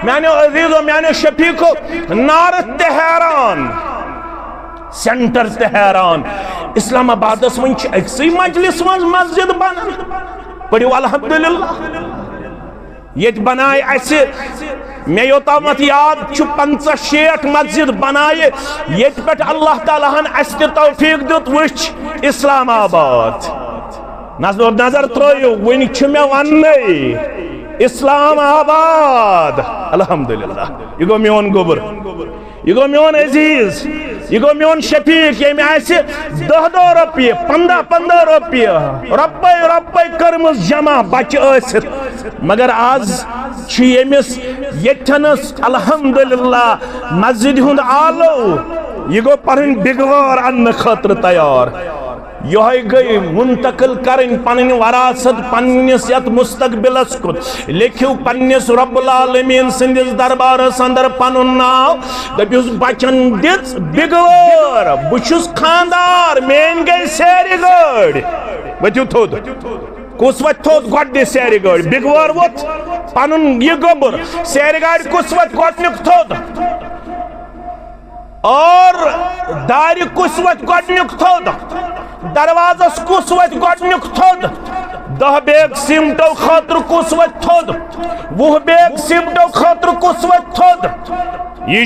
मैंने अजीजों मैंने शफीको north Tehran centre Tehran Islamabad मन अक्सई मजलिस मज मस्जिद बन पढ़ो अल्हम्दुलिल्लाह ये बनाए ऐसे मे योतामत याद 50-60 मस्जिद बनाए ये पे अल्लाह ताला अस तौफीक दुत वुच इस्लामाबाद नजर त्रो वन मे वन इस्लामाबाद अल्हम्दुलिल्लाह यह गो मोन गोबर यह गो मोन अजीज यह गो मोन शफीक ये 10 रुपये 15 रुपये रुपये कर्म जमा बच्चे मगर आज यमिस यथनस अल्हम्दुलिल्लाह मस्जिद हुंद आलो यह गो पढ़न बिगवार अन्न खतर तैयार यह गई मुंतकिल करें पन वरासत पन्निस यत मुस्तकबिलस कुत लिखियो पन्निस रब्बुल आलमीन सिंदिस दरबारस अंदर पनुन नाव दपियुस बचन दिस बिगवार बुछुस खानदार मेन गई सेरी गड़ वतियो थोद कुस वत थोद गड सेरी गड़ बिगवार वत पनुन ये गोबर सेरी गड़ कुस वत गडनुक थोद और दारि कुस वत गडनुक थोद दरवाजस कुस वत गडनुक थोद 10 बैग सिमटो खतर कुस वत थोद 20 बैग सिमटो खतर कुस वत थोद यह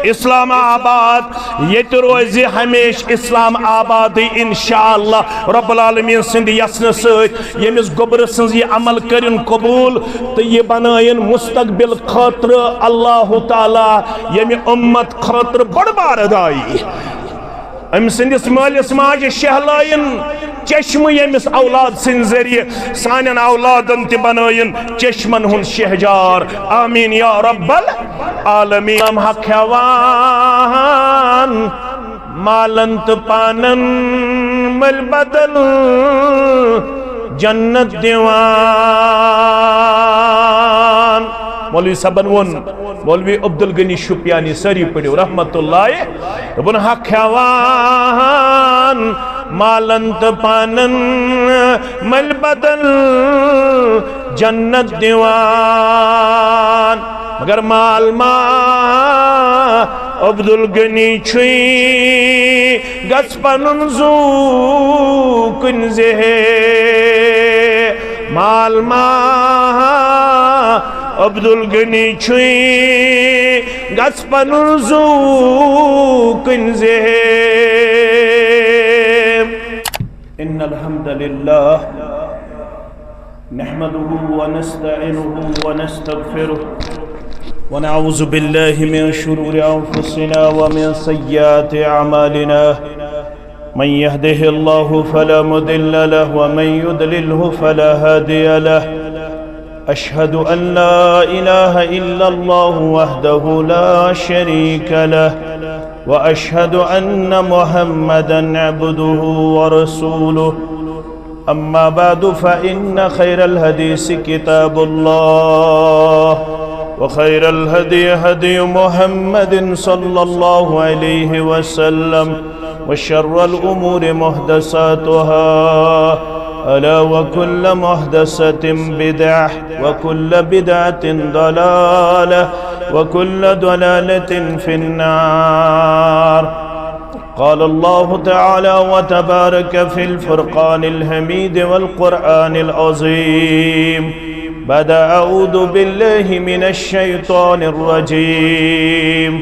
इस्लामाबाद ये रोज हमेश इस्लामाबाद इंशाअल्लाह रब्बुल आलमीन सिंद यसन सत यमिस गोबर सज ये अमल करिन कबूल तो ये बनायन मुस्तकबिल खतर अल्लाह ताला यमि उम्मत खतर बड़ बार दाई अम सिंदिस मालिस माज शहलायन चश्म यमिस औलाद सिंद जरिए सानन औलादन त बनायन चश्मन हुन शहजार आमीन या रब्बल आलमीन हम हखवान मालंत पानन मल बदल जन्नत दीवान मौलवी सबन वन मौलवी अब्दुल गनी शुपियानी सरी पढ़ो रहमतुल्लाह बन हखवान मालंत पानन मल बदल जन्नत दीवान मगर माल मा अब्दुल गनी छुई गस पनुन जू कुन जेहे माल मा अब्दुल गनी छुई गस पनुन जू कुन जेहे इन्नल हम्दुलिल्लाह नहमदुहु व नस्तईनुहु व नस्तगफिरुहु व नऊज़ु बिल्लाहि मिन शुरूरि अंफुसिना व मिन सय्यिआति अमालिना मन यहदिहिल्लाहु फला मुदिल्ल लहु व मन युद्लिल्हु फला हादिय लहु अशहदु अन ला इलाहा इल्लल्लाहु वहदहु ला शरीका लहु व अशहदु अन्न मुहम्मदन अब्दुहु व रसूलुहु अम्मा बादु फ़इन्न खैरल हदीस किताबुल्लाह व खैरल हदी हदी मुहम्मदिन सल्लल्लाहु अलैहि वसल्लम व शर्रल उमूरि मुहदसातुहा अला व कुल्ल मुहदसतिन बिदअह व कुल्ल बिदअतिन दलालह व कुल्ल दलालतिन फिन्नार قال الله تعالى وتبارك في الفرقان الحميد والقرآن العظيم بعد أعوذ بالله من الشيطان الرجيم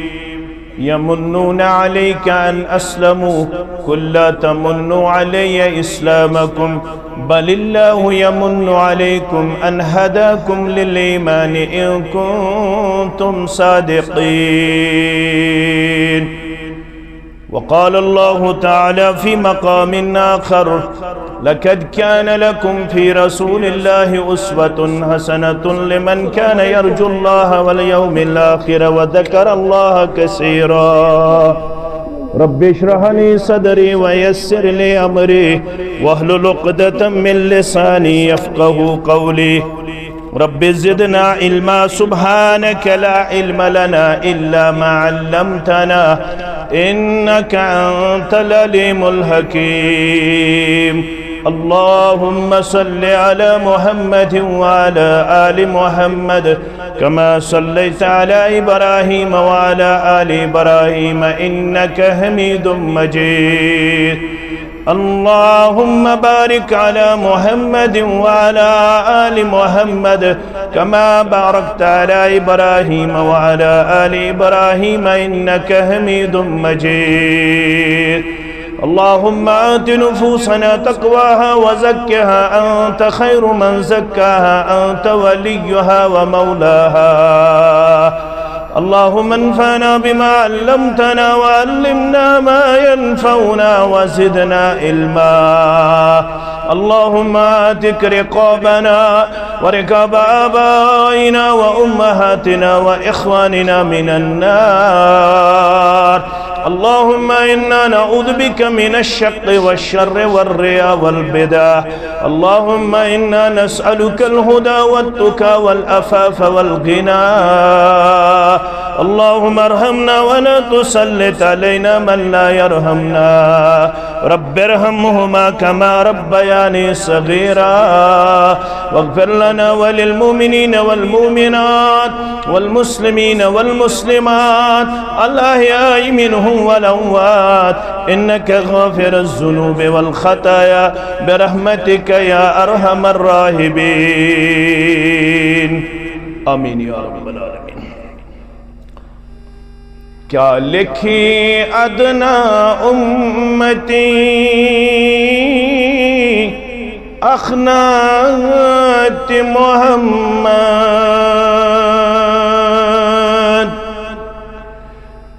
يمنون عليك أن أسلموا قل لا تمنوا علي إسلامكم بل الله يمن عليكم أن هداكم للإيمان إن كنتم صادقين وقال الله تعالى في مقام آخر لقد كان لكم في رسول الله أسوة حسنة لمن كان يرجو الله واليوم الآخر وذكر الله كثيرا رب اشرح لي صدري ويسر لي أمري واحلل عقدة من لساني يفقه قولي رب زدنا علما سبحانك لا علم لنا إلا ما علمتنا إنك أنت العليم الحكيم अल्लाहुम्मा सल्लि अला मुहम्मद व अला आलि मुहम्मद कमा सल्लैता अला इब्राहीम व अला आलि इब्राहीम इन्नका हमीदुम मजीद। अल्लाहुम्मा बारिक अला मुहम्मद व अला आलि मुहम्मद कमा बारकता अला इब्राहीम व अला आलि इब्राहीम इन्नका हमीदुम मजीद। अल्लाहुम्मा आति नुफूसना तक़वाहा व ज़क्किहा अंत खैरु मन ज़क्काहा अंत वलियुहा व मौलाहा। अल्लाहुम्मा अन्फ़अना बिमा अल्लमतना व अल्लिमना मा यनफ़उना व ज़िदना इल्मा। अल्लाहुम्मा आतिक रिक़ाबना व रिक़ाब आबाइना व उम्महातिना व इख़वानिना मिनन नार। अल्लाहुम्मा इन्ना नऊज़ु बिका मिनश्शक़्क़ि वश्शर्रि वर्रिया वल्बिदा। अल्लाहुम्मा इन्ना नस्अलुकल हुदा वत्तुका वल्अफ़ाफ़ वल्ग़िना। अल्लाहुम्मा अर्हमना वला तुसल्लित अलैना मन ला यरहमना। रब्बिरहम्हुमा कमा रब्बयानी सगीरा। वग़्फ़िर लना वलिल मुमिनीना वल मुमिनात वल मुस्लिमीना वल मुस्लिमात अल अहयाइ मिनहुम वल अमवात इन्नका गाफ़िरुज़ ज़ुनूबि वल ख़ताया बिरहमतिका या अरहमर राहिमीन। आमीन या रब्बल आलमीन। क्या लिखी अदना उम्मती अखनात मोहम्मद।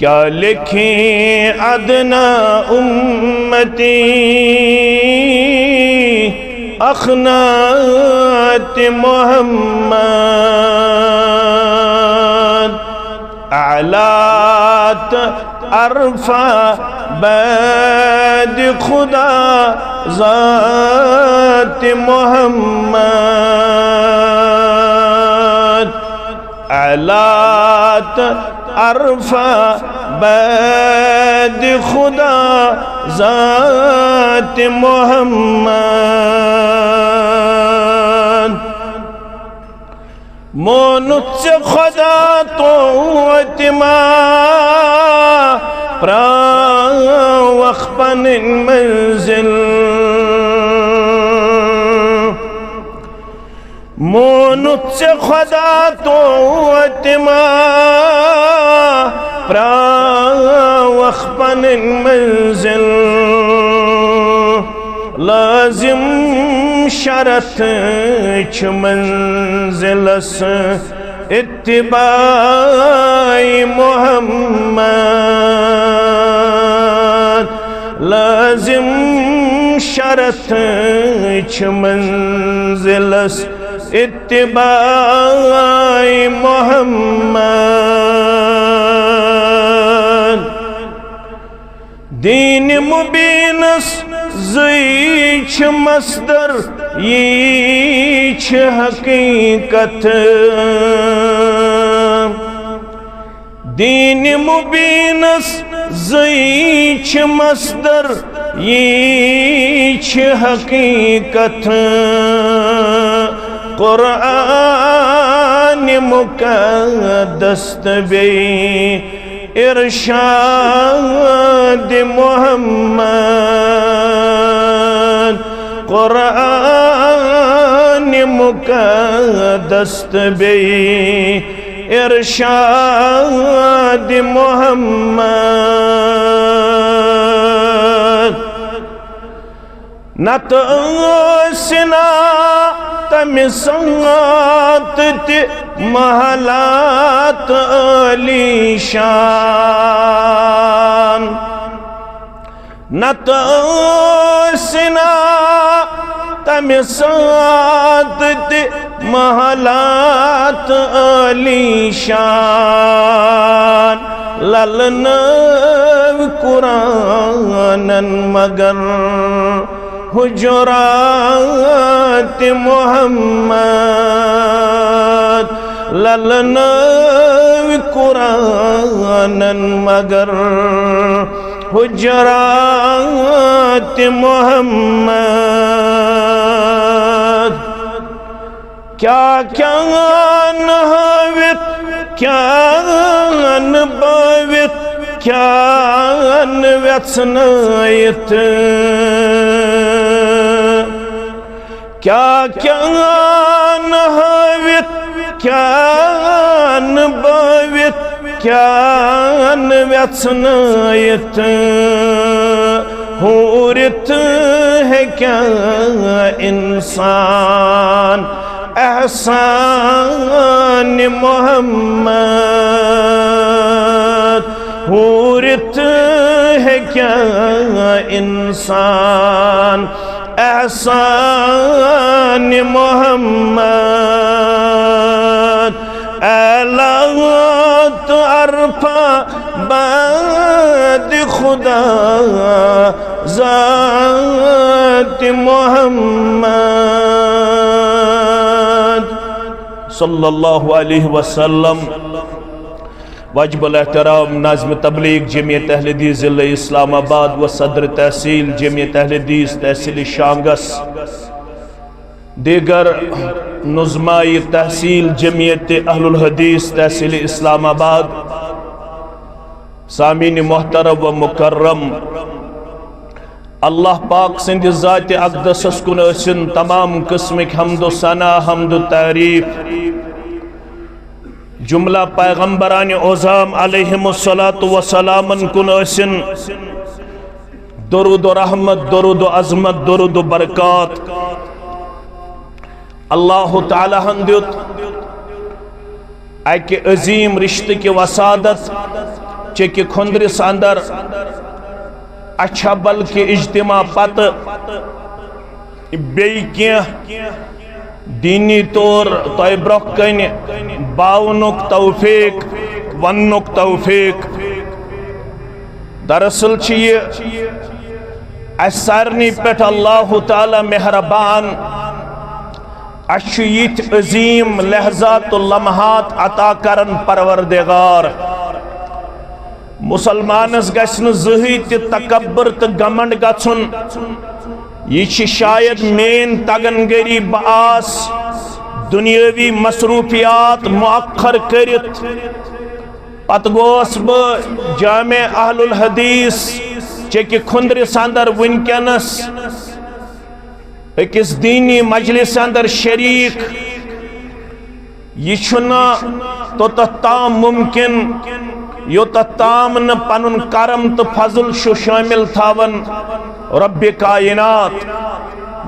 क्या लिखी अदना उम्मती अखनात मोहम्मद। आलात अरफा बैद खुदा ज़ात मोहम्मद। आलात अरफा बैद खुदा ज़ात मोहम्मद। मोनुत्स खुदा तो अतिमा प्रावख्पन मंजिल। मोनुत्स खुदा तो अतिमा प्रावख्पन मंजिल। लाजिम शरत च मंजिलस इत्तिबाई मोहम्मद। लाजिम शरत च मंजिलस इत्तिबाई मोहम्मद। दीन मुबीनस ज़ईछ मस्दर यीछ हकीकत। दीन मुबीनस ज़ईछ मस्दर यीछ हकीकत। क़ुरआन मुक़द्दस बे इरशाद मोहम्मद। क़ुरआन मुक़द्दस बे इरशाद मोहम्मद। नत सिना तमिसात महलात अलीशान। नत सिना तमिसात महलात अलीशान। ललन कुरानन मगर हुजुरात मोहम्मद। ललन कुरानन मगर हुजरात मोहम्मद। क्या क्या नहावित क्या नबावित क्या व्यसनायत, क्या क्या नहावित क्या नबावित क्या व्यसनायत, हूरित है क्या इंसान एहसान मोहम्मद, हूरित है क्या इंसान एहसान मोहम्मद। ऐलात अरफा बाद खुदा ज़ात मोहम्मद सल्लल्लाहु अलैहि वसल्लम। वाजिबुल एहतराम नाज़िम तबलीग जमीयत अहले हदीस ज़िला इस्लामाबाद व सदर तहसील जमीयत अहले हदीस तहसील शांगस, दीगर नुज़माई तहसील जमीयत अहलुल हदीस तहसील इस्लामाबाद, सामीन मोहतरम व मुकर्रम, अल्लाह पाक सिंध ज़ात अक़दस कुन असिन तमाम किस्मिक हम्द सना हम्द तारीफ। जुमला पैगम्बरान ओज़ाम अलैहिमुस्सलातु वस्सलामन कुन असिन दुरूद रहमत दुरूद अज़मत दुरूद बरकात। अल्लाह ताला हन दियुत अकि अजीम रिश्ते की वसादत चेकि खुंदरिस अंदर अच्छा बल्कि इज्तिमा पत बेय दीनी तौर तय ब्रोह कन बावनुक तौफीक वन्नुक तौफीक। दरअसल सारनी पे अल्लाह ताला मेहरबान अशयित अजीम लहजात लम्हात अता करन परवरदिगार। मुसलमानस गस्न ज़ही त तकब्बर त घमंड गछुन, यह शायद मेन तगनगरी बास दुनियावी मसरूफियात मुअख्खर करित पत गोस ब जामे अहलुल हदीस चेकि खुंदरिस अंदर वुनकनस अकिस दीनी मजलिस अंदर शरीक। यह तोताम मुमकिन योत ताम न पनुन करम तो फजल शामिल थावन रब्बे कायनात।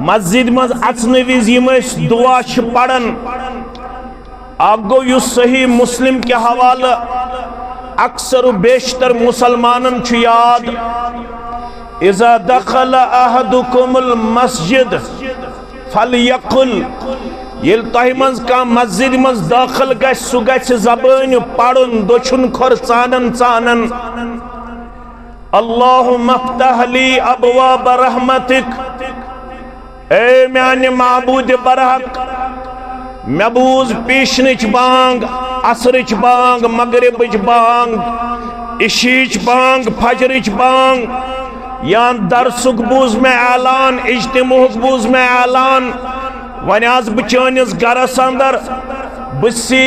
मस्जिद मज अचन विज दुआ पढ़न आगो युस सही मुस्लिम के हवाले अक्सर बेशतर मुसलमानन छु याद, इज़ा दखल अहदुकुमुल मस्जिद फलयकुल, ये तह मज कह मस्जिद मज दाखिल गछ सु गछ ज़बान पढ़ुन दोछुन खोर चानन चानन अल्लाहुम्मा फ़्तह ली अबवाब रहमतिक, ए म्याने माबूद बरहक मे बूज पीशनिच बांग असरिच बांग मगरिबिच बांग इशीच बांग फजरिच बांग या दरसुक बूज में ऐलान इज्तिमुक बूज में ऐलान। वन आज बचानिस गरस अंदर बसी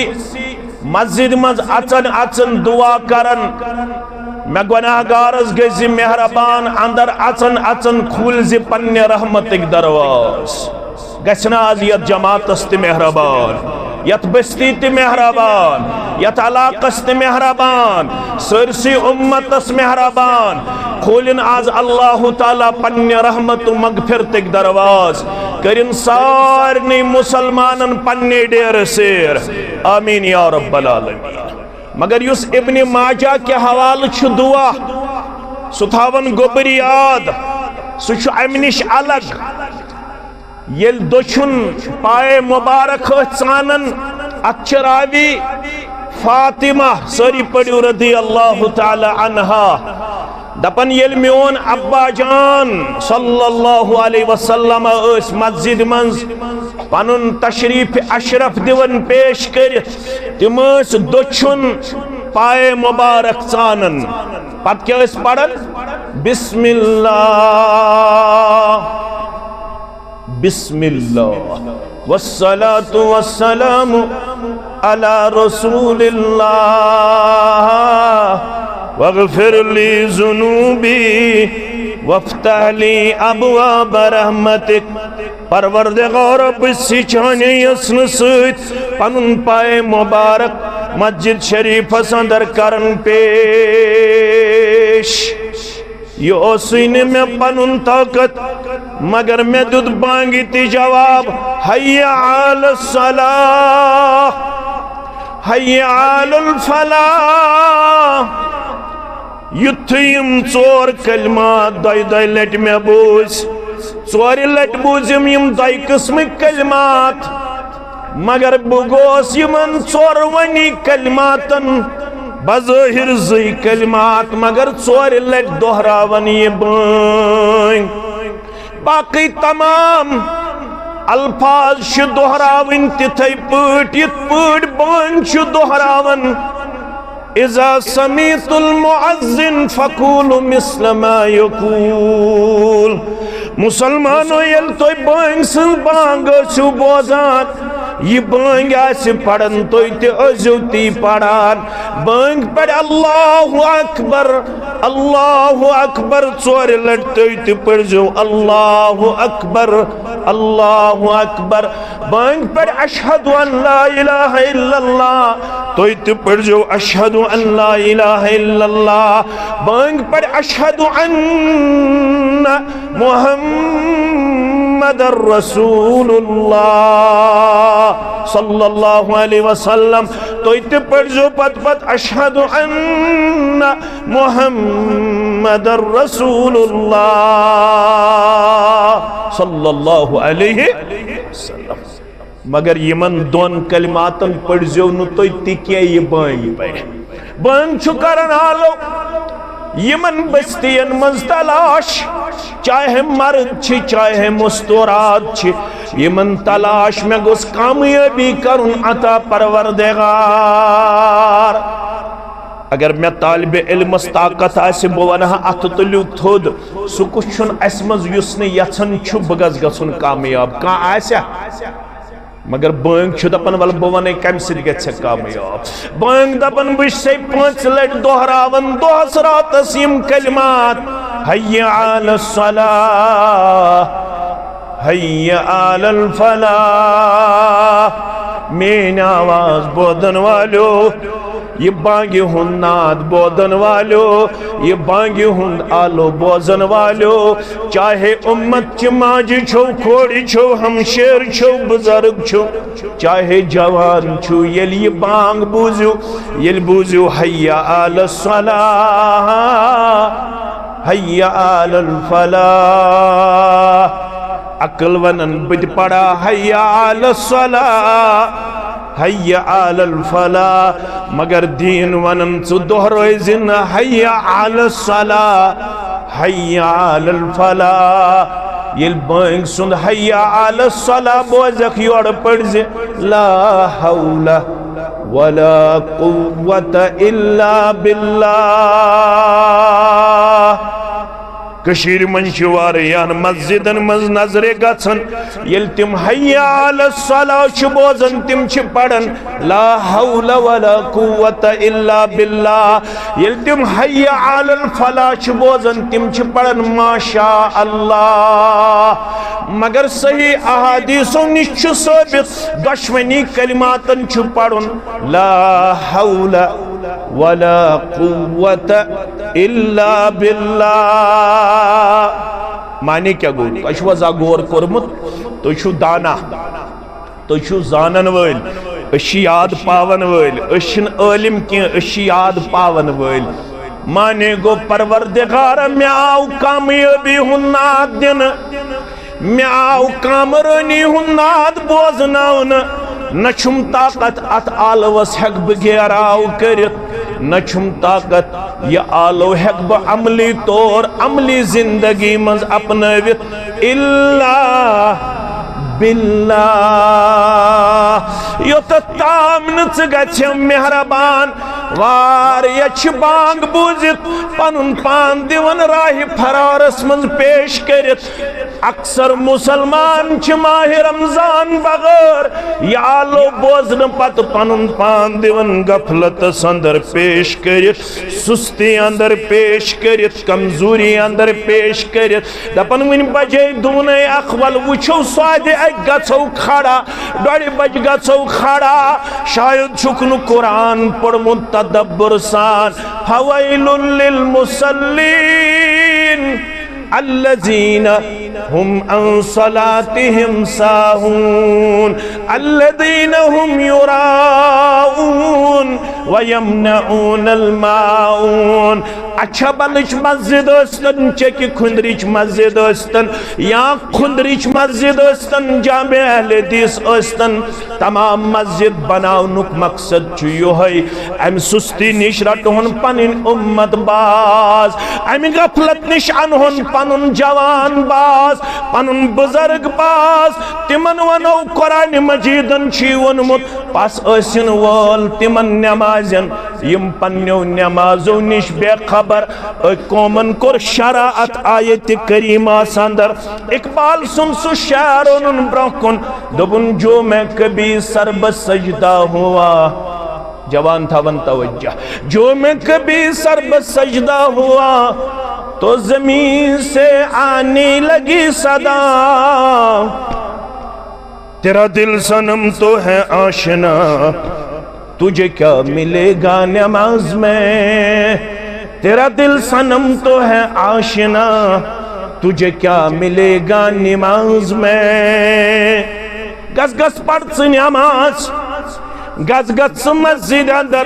मस्जिद मज अचन अचन दुआ करन मे गुनाहगारस गजि मेहरबान अंदर अचन अचन खुल जि पन्ने रहमतिक दरवाज गछना आज यत जमातस ते मेहरबान यत बस्ती ते मेहरबान यत इलाकस ते मेहरबान सरसी उम्मतस मेहरबान खोलिन आज अल्लाह ताला पन्ने रहमत मगफिरतिक दरवाज करिन सारनी मुसलमानन पन्ने डेर सेर आमीन या रब्बल आलमीन। मगर युस इब्न माजा के हवाले छु दुआ सुथावन गोबरी याद सुछ अमनिश अलग येल दोछुन पाए मुबारक चानन अक्षरावी फातिमा सरी पड़ियो रदी अल्लाह ताला अन्हा दपन येल मोन अब्बा जान सल्लल्लाहु अलैहि वसल्लम उस मस्जिद मंज पनुन तशरीफ अशरफ दिवन पेश कर तिम दोछुन पाए मुबारक चानन पत क्या पढ़न बिस्मिल्लाह बिस्मिल्लाह वस्सलातु वस्सलामु अला रसूलिल्लाह वग़फ़िर ली ज़ुनूबी वफ़्तह ली अबवाब रहमतिक। परवरदिगार बसी चाने यसन सत पनुन पाए मुबारक मस्जिद शरीफस अंदर करन पेश। ये मे पनुन ताकत मगर मे दुद बांगी ती जवाब हय्या अलस सलाह हय्या अलल फलाह। युथयम चोर कलमात दय दय लट मे बूझ चोर लट बूझम यम दय किस्म कलमात मगर बगोस यमन चोरवनी कलमातन बज़ाहिर ज़ई कलमात मगर चोर लट दोहरावन ये बांग। बाकी तमाम अल्फाज दोहरावन तिथै पट यिथ पट बांग दोहरावन। इज़ा समीतुल मुअज़्ज़िन फ़क़ूलु मिस्ल मा यक़ूल। मुसलमानो यल तो बांग सं बांग छु बोजान ये बांग आसि पढ़न तो ती पढ़ान। बांग पढ़ अल्लाहु अकबर चोर लट तो पढ़ो अल्लाहु अकबर। बांग पढ़ अशहदु अन ला इलाहा इल्लल्लाह तो पढ़ो अशहदु अन ला इलाहा इल्लल्लाह। बांग पढ़ अशहदु अन्न मुहम्मदर रसूलुल्लाह सल्लल्लाहु अलैहि वसल्लम तो पढ़ो पत अशहदु अन्न मुहम्मदर रसूलुल्लाह सल्लल्लाहु अलैहि वसल्लम। मगर यमन दोन कलमातन पढ़ो न तो तिके ये बांग पढ़ बांग छु करन आलो यमन बस्तियन मज तलाश चाहे मर्द छी चाहे मुस्तौरात छी यमन तलाश में गोस कामयाबी करुन अता परवरदिगार। अगर मैं तालिब इल्मस ताकत आसि बह वनह अथ तुलियो थोद सु कुछ अस मज युस न यछन छु बह गस गसुन कामयाब कह आस्या मगर बांग दपन वल बह वन कम सत कामयाब। बांग दपन बह 5 लट दोहरावन दोहस रातस यम कलिमात हय्या अलस सलाह हय्या अलल फलाह। मेरी आवाज बोदन वालो ये बांगे हुन नाद बोदन वालो ये बांगे हुन आलो बोजन वालो चाहे उम्मत च माजी छो खोड़ी छो हमशेर छो बुजुर्ग छो चाहे जवान छो ये बांग बूझो हय्या अलस सलाह हय्या अलल फलाह। अकल वनन बद पड़ा हय्या अलस सलाह हय्या अलल फलाह मगर दीन वनन सु दोहरोय जिन हय्या अलस सलाह हय्या अलल फलाह। ये बांग सुन हय्या अलस सलाह बोजक योड़ पढ़ जे ला हौला वला कुव्वता इल्ला बिल्लाह। कशीर मन वारियान मस्जिदन मज नजरे गछन येल तिम हय्या अलस सलाह बोजन तिम पढ़न ला हौला वला कुव्वता इल्ला बिल्लाह। येल तिम हय्या अलल फलाह बोजन तिम पढ़न माशा अल्लाह। मगर सही अहादीसों निश साबित दशवनी कलिमातन पढ़न ला हौला वला कुव्वता इल्ला बिल्लाह। माने क्या गो तुजा गौर कोर्मुत तुझु दाना तुझु जानन वल याद पावन वल आलिम की याद पावन वल। माने गो परवरदिगार मे आव कामयाबी हुन नाद दिन मे आव कामरानी हुन नाद बोजनावन न छुम ताकत अत आलवस हेक बह गेराव करित न छुम ताकत यह आलो हेक बह अमली तौर अमली जिंदगी मज अपनवित इल्ला बिल्लाह। योत ताम न गछ मेहरबान वारिया छ बांग बूजित पनुन पान दिवन राह फरारस मंज पेश करित अक्सर मुसलमान छ माह रमजान बगैर यालो बोजन पत पनुन पान दिवन गफलत अंदर पेश करित सुस्ती अंदर पेश करित कमजोरी अंदर पेश करित दपन वन बजे दूने अखवल वुछो स्वादे गो खड़ा 2 बज गो खड़ा शायद छुकन कुरान पढ़मुत तदब्बुर सान फवैलुल लिल मुसल्लीन अल्लज़ीना हुम अन सलातिहिम साहून अल्लज़ीना हुम युराऊन व यमनऊनल माऊन। अच्छा बलच मस्जिद अस्तन चेकि खुंदरिच मस्जिद अस्तन या खुंदरिच मस्जिद अस्तन जामे अहले हदीस अस्तन तमाम मस्जिद बनाउनुक मकसद छु योहै अम सुस्ती निश रटहुन पनिन उम्मत बाज अम गफलत निश अनहुन पनुन जवान बाज पनुन बुजुर्ग बाज तिमन वनो कुरान मजीदन छी वनमुत पास असिन वोल तिमन नमाजन यम पन्यो नमाजो निश बेखबर कौमन कोर शराअत आयत करीमा अंदर इकबाल सुन सु शार उन ब्रोकुन दोबुन जो मैं कभी सरब सजदा हुआ जवान था वन तवज्जा जो मैं कभी सरब सजदा हुआ तो जमीन से आने लगी सदा तेरा दिल सनम तो है आशना तुझे क्या मिलेगा नमाज में तेरा दिल सनम तो है आशना तुझे क्या मिलेगा नमाज में। गस गस पढ़ नमाज गस गस मस्जिद अंदर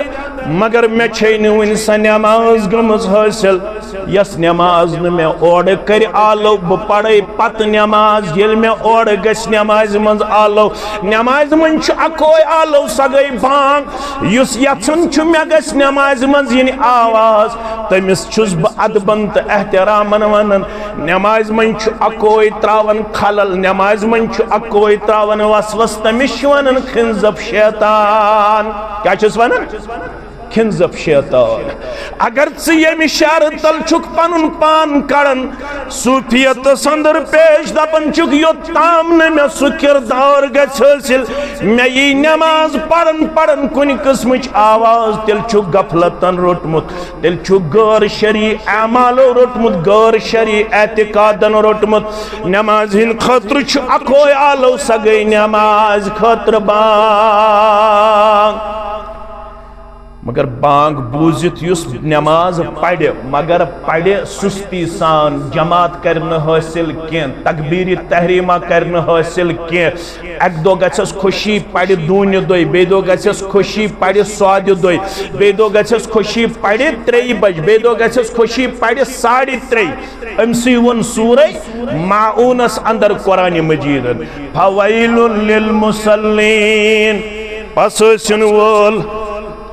मगर मे वन स नमाज गमज हासिल यस नमाज न मे ओर कर आलो बह पढ़े पत नमाज ये मे ओर गस नमाज मज आलो नमाज मन अकोय आलो स गई बांग युस यन मे गस नमाज मज इन आवाज तमिस छुस बह अदबन तो एहतरामन वनन नमाज मन अकोय त्रावन खलल नमाज मन अकोय त्रावन वसवस तमिस वनन खिंजब शैतान क्या छुस वनन खिंजब शैतान। अगर ये शार तल छुक पनुन पान करन सूफियत संदर पेश दपन छुक यो ताम न मे सु किरदार गछ हासिल मे यी नमाज पढ़न पढ़न कुन किस्मच आवाज तेल छुक गफलतन रोटमुत तेल छुक गैर शरी अमालो रोटमुत गैर शरी एतिकादन रोटमुत नमाज हिन खतर छु अकोय आलो सगई नमाज खतर बांग मगर बांग बूजित युस नमाज पढ़े मगर पढ़े सुस्ती सान जमात करन हासिल के तकबीर तहरीमा करन हासिल के एक दो गछस खुशी पढ़े दून दोय बे दो गछस खुशी पढ़े स्वाद दोय बे दो गछस खुशी पढ़े 3 बज बे दो गछस खुशी पढ़े 3:30 अमसी वन सूरे माऊनस अंदर कुरान मजीद फवैलुल लिल मुसल्लीन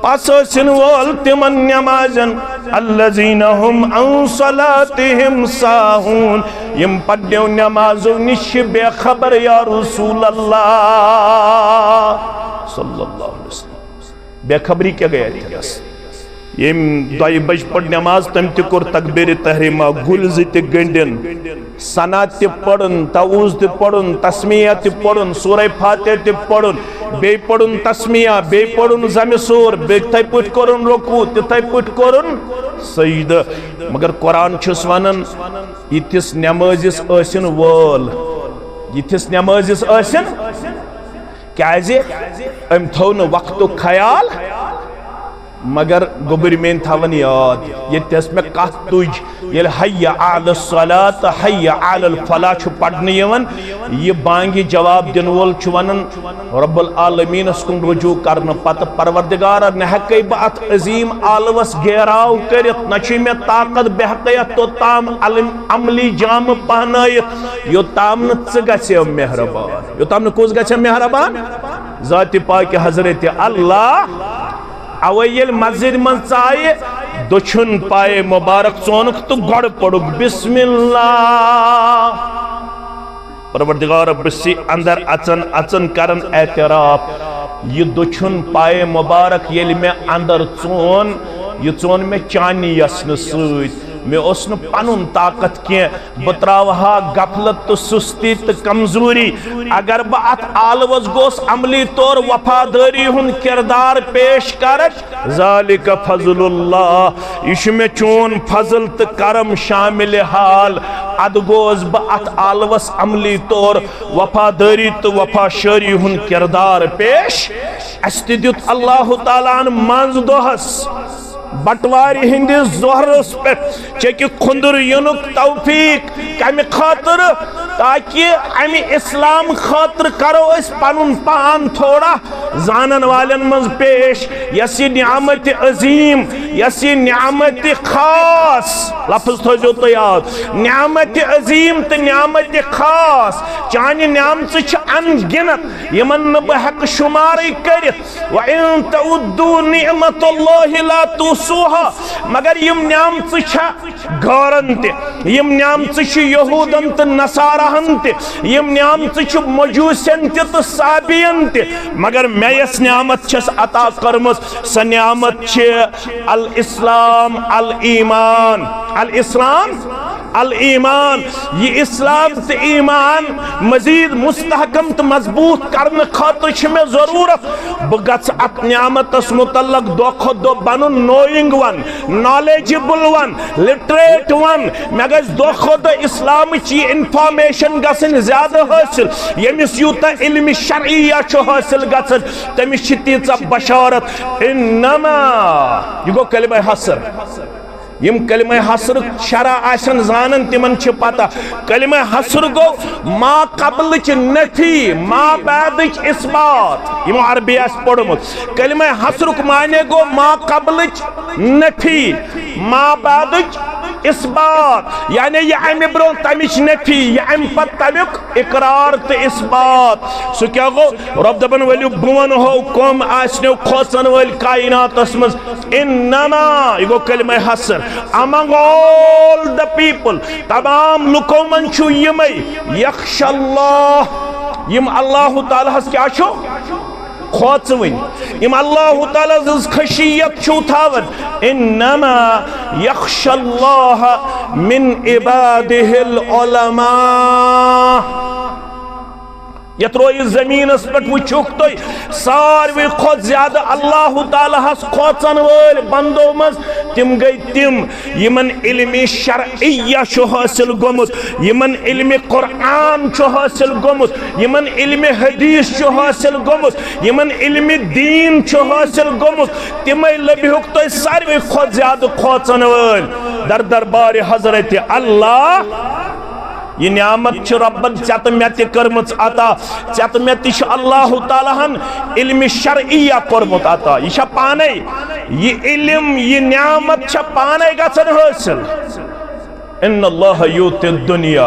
पससिन वोल तिमन नमाजन अल्लज़ीना हुम अन सलातिहिम साहून यम पढ़ो नमाजो निश बेखबर या रसूल अल्लाह सल्लल्लाहु अलैहि वसल्लम बेखबरी क्या गया थे यम 2 बज पढ़ नमाज तम तुर तकबीर तहरीमा गुल ज गंडन सना पढ़न तऊज पढ़न तस्मिया पढ़न सूरह फातिहा पढ़न बे पढ़न तस्मिया बे पढ़न जमिसूर तिथे पट कोरन रुकू तिथे पट कोरन सजदा मगर कुरान छुस वनन इथिस नमाजिस आसिन वोल इथिस नमाजिस आसिन क्याजे अम थो न वक्त ख्याल मगर गोबर मेन थवन याद ये मे कत तुज ये हय्या अल सलात हय्या अल फला पढ़ने ये बांगी जवाब दिन वोल वनन रब्बुल आलमीनस कुन रुजू करने पत परवरदिगार न हेकै बह अत अजीम आलवस घेराव कर न मे ताकत बेहकयत तोताम अमली जाम पहनयत योताम न ग मेहरबान योताम न कुस ग मेहरबान ज़ात पाक हजरत अल्लाह अवैल मस्जिद मन चाहे दुछुन पाए मुबारक चोनुक तो गड़ पड़ुक बिस्मिल्लाह परवरदिगार बसी अंदर अचन अचन करन एतराफ ये दुछुन पाए मुबारक येल में अंदर चोन ये चोन में चानी यसन सूत मे ओस न पनुन ताकत के बत्रावहा गफलत तो सुस्ती तो कमजोरी अगर बह अत आलवस गोस अमली तौर वफादारी हुन किरदार पेश कर ज़ालिक फज़लुल्लाह इश में चोन फजल तो करम शामिल हाल अद गोस बह अत आलवस अमली तौर वफादारी तो वफाशारी हुन किरदार पेश अस दित अल्लाह ताला मंज दोहस बटवारी हिंदिस जोहरस पे चेकि खुंदर युनुक तौफीक कम खातर ताकि अमि इस्लाम खातर करो इस पनुन पान थोड़ा जानन वालन मज पेश यसी नियामत अजीम यसी नियामत खास लफ्ज थो तो याद नियामत अजीम तो नियामत खास चानि नियामत छ अनगिनत यमन न बहक शुमार करित व इन तउद्दू निअमतुल्लाहि ला तुसूहा मगर यम नियामत छ गारंत यम नियामत छ यहूदन त नसाराहन त यम नियामत छ मजूसन त साबियन त मगर मैं यस नियामत छस अता करमस स नियामत छ अल इस्लाम अल ईमान अल इस्लाम अल ईमान ये इस्लाम तो ईमान मजीद मुस्तहकम तो मजबूत करने खातिर में जरूरत बह गस अत नियामतस मुतल्लक दो खो दो बन knowing one knowledgeable one literate one मे गस दो खो दो इस्लाम की इंफॉर्मेशन गसन ज्यादा हासिल यमिस यूता इल्म शरइया हासिल गसन तमिस तीचा बशारत इन्नमा ये गो कलिमा हसर यम कलिमा हसर शरा आसन जानन तिमन छ पता कलिमा हसर गो मा कबल च नफी मा बाद इस्बात यम अरबी आस पढ़मुत कलिमा हसर को माने गो मा कबल च नफी मा बाद इस्बात यानी ये अमि ब्रो तमिश नफी ये अमि पत तमिक इकरार तो इस्बात सो क्या गो रब दबन वलियो बुवन हो कौम आसने खोसन वल कायनातस मज इन्नमा ये गो कलिमा हसर among all the people तमाम लुको मन छु यमै यख्शल्लाह यम अल्लाह ताला हस क्या छु खोचवन यम अल्लाह ताला हस खशियत छु थावन इन्नमा यख्शल्लाह मिन इबादिहिल उलमा यत रोय जमीनस पे वुक तुम सारवे खुद ज्यादा अल्लाह ताला हस खोचन वल बंदो मज तिम गई तिम यमन इल्म शरइया हासिल गोमुत यमन इल्म कुरान हासिल गोमुत यमन इल्म हदीस हासिल गोमुत यमन इल्म दीन हासिल गोमुत तिमै लबिहुक तुम सारवे खुद ज्यादा खोचन वल दर दरबार हजरत अल्लाह ये नियामत रब्बन चत मे कर्मच अता चत मे अल्लाह तालाहन इल्म शरइया कर्मुत अता यह पाने ये इल्म ये नियामत पाने गसन हासिल इन्नल्लाह युति दुनिया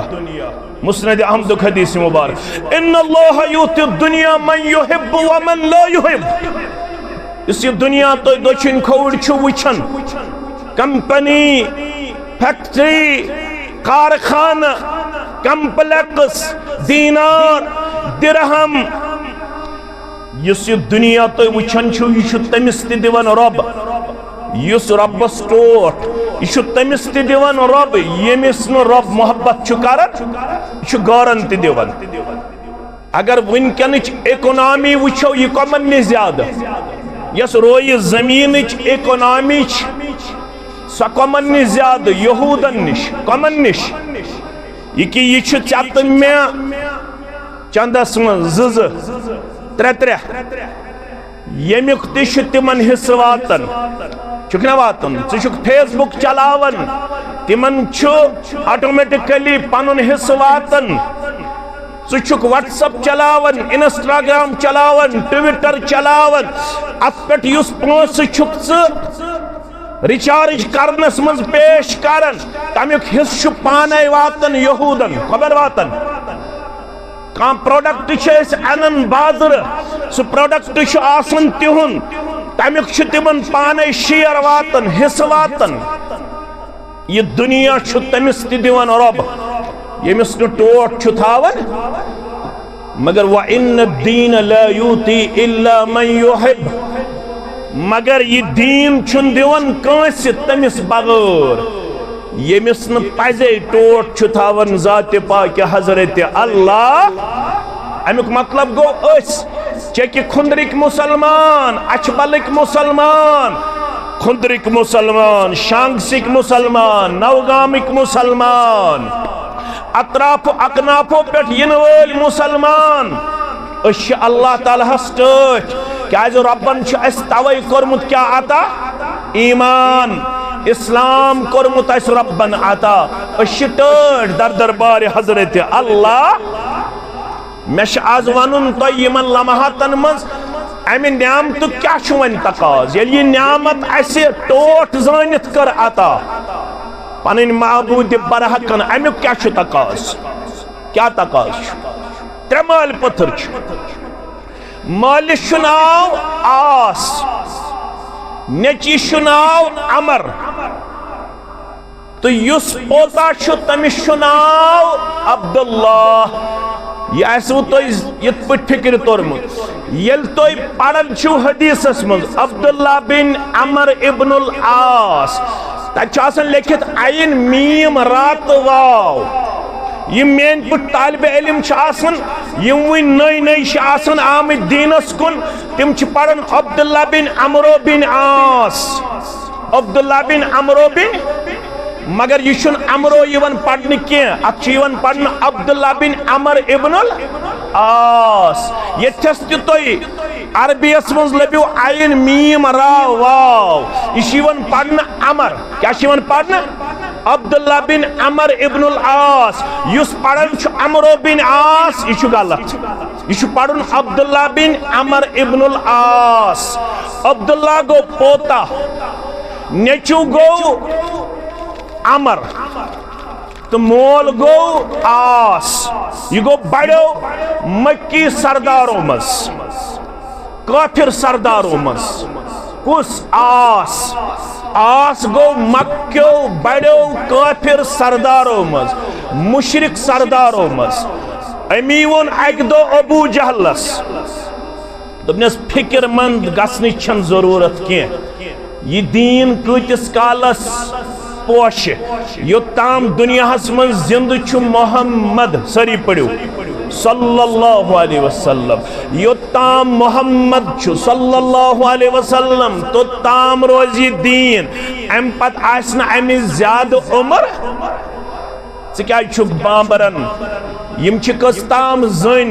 मुस्नद अहमद हदीस मुबारक इन्नल्लाह युति दुनिया मन युहिब्बु व मन ला युहिब इस दुनिया तो दोछिन खोड़ छु वुछन कंपनी फैक्ट्री कारखाना कम्प्लेक्स दीनार दिरहम युस दुनिया तो वुछन छु यह तमिस दिवन रब युस रब्बस टोट यह तमिस दिवन रब यमिस न रब मोहब्बत छु करन यह गारंटी दिवन अगर वनकन इकोनॉमी वुछो यह कमन ज्यादा यस रोय जमीन इकोनॉमी सो कमन ज्यादा यहूदन निश कमन निश यह चत मे चंदस मज त्रे त्रे यमुक तिमन हिस्स वातन चुक ना वातन चुक फेसबुक चलावन तिमन ऑटोमेटिकली पनुन हिस्स वातन चुक व्हाट्सएप चलावन इंस्टाग्राम चलावन ट्विटर चलावन अत पे पोस रिचार्ज करनस मज पेश करन तमिक हिस्स पाने वातन यहूदन खबर वातन कम प्रोडक्ट अनन बाजर सह प्रोडक्ट आसन तिहुन तमिक तिमन पाने शेयर वातन हिस्स वातन यह दुनिया तमिस दिवन रब यमिस न टोट थावन मगर व इन दीन ला यूती इल्ला मन युहिब, मगर ये दीन छुन दिवन कांस तमिस बगैर यमिस न पजे टोट छु थावन जात पाक हजरत अल्लाह। अमुक मतलब गो चेकि खुंदरिक मुसलमान, अचबलिक मुसलमान, खुंदरिक मुसलमान, शांगसिक मुसलमान, नवगामिक मुसलमान, अतराफ अकनाफो पे इन वल मुसलमान अल्लाह ताला टठ क्या रब्बन तवे कोरमुत क्या आता ईमान इस्लाम कोरमुत रब्बन आता टठ दर दरबार हजरत अल्लाह। मे आज वन तो यमन लम्हातन मज अमि न्यामत क्या वन तकाज ये न्यामत टोट जानित कर अता पन महबूद बरहकन अमुक क्या तकाज, क्या तकाज त्रे माल पत्थर मालिस नाव आस, नेची नाव अमर, तो युस पोता तमिस नाव अब्दुल्लाह। यह ये फिक्र तोरमुत येल तो पढ़न छु हदीसस मज अब्दुल्ला बिन अमर इब्नुल आस तक लिखित आइन मीम रात वाव। ये मेन पुट तालिब इल्म यम वन नई नई आमद दीनस कुन तिम पढ़न अब्दुल्ला बिन अमरो बिन आस, अब्दुल्ला बिन अमरो बिन, मगर यह अमरो यवन पढ़ने कह अत पढ़न अब्दुल्ला बिन अमर इब्नुल आस। यथस अरबियस मज लब्यो आइन मीम रा वाव यह पढ़न अमर क्या पढ़न अब्दुल्ला बिन अमर इब्नुल आस। युस पढ़न अमरो बिन आस यह गलत, यह पढ़न अब्दुल्ला बिन अमर इब्नुल आस। अब्दुल्ला गो पोता, नेचू गो अमर, तो मोल गो आस। यह गो बड़ो मक्की सरदारों मज, काफिर सरदारों मज कुस आस। आस गो मक्यो बड़ो काफिर सरदारों मज, मुशरिक सरदारों मज। अमी वोन अक दो अबू जहलस दोपनस फिक्रमंद गसनी छन जरूरत कह, यह दीन कतिस कालस पोश योताम दुनियाहस मज जिंद छु मोहम्मद सरी पढ़ो सल्लल्लाहु अलैहि वसल्लम। योताम मोहम्मद छु सल्लल्लाहु अलैहि वसल्लम तो ताम रोजी दीन अम पत आसना अमि ज्यादा उम्र क्या बाबरन यम कस्ताम जन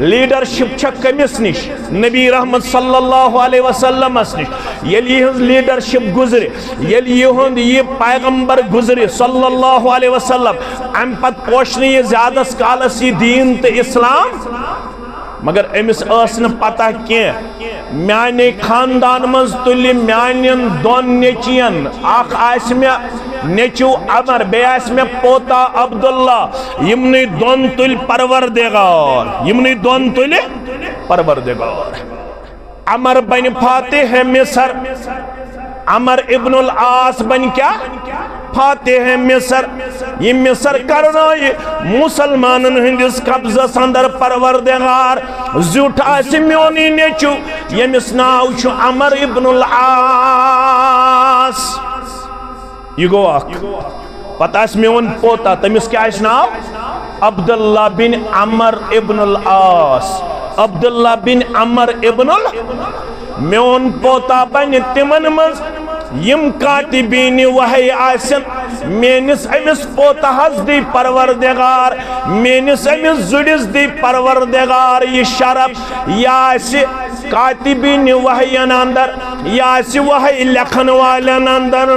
लीडरशिप कमिस निश नबी रहमत सल्लल्लाहु अलैहि वसल्लम निश यह लीडरशिप गुजरे ये पैगंबर गुजरे सल्लल्लाहु अलैहि वसल्लम अम पत पोशन ये ज्यादा कालस ये दीन तो इस्लाम। मगर अमिस पता कह माने खानदान मज तुल मान दोन नेचियन अख नेचू अमर बे पोता अब्दुल्ला यमन दोन तुल परवरदिगार, यमन दोन तुल परवरदिगार। अमर बन फातिह मिसर, अमर इब्नुल आस बन क्या फातिह मिसर। ये मिसर करना मुसलमानन हंदिस कब्जस अंदर परवरदिगार जुट मोनी नेचू यमिस नाव छु अमर इब्नुल आस। यह गो पता मोन पोता तमिस क्या नाव अब्दुल्ला बिन अमर इब्नुल आस, अब्दुल्ला बिन अमर इब्नुल। मोन पोता बन तिमन मज यम कातिबीन वही आसन मेनिस अमिस पोता हस दी परवरदिगार, मेनिस अमिस जुडिस दी परवरदिगार ये शरफ या कातिबीन वही अंदर या वही लखन वालन अंदर।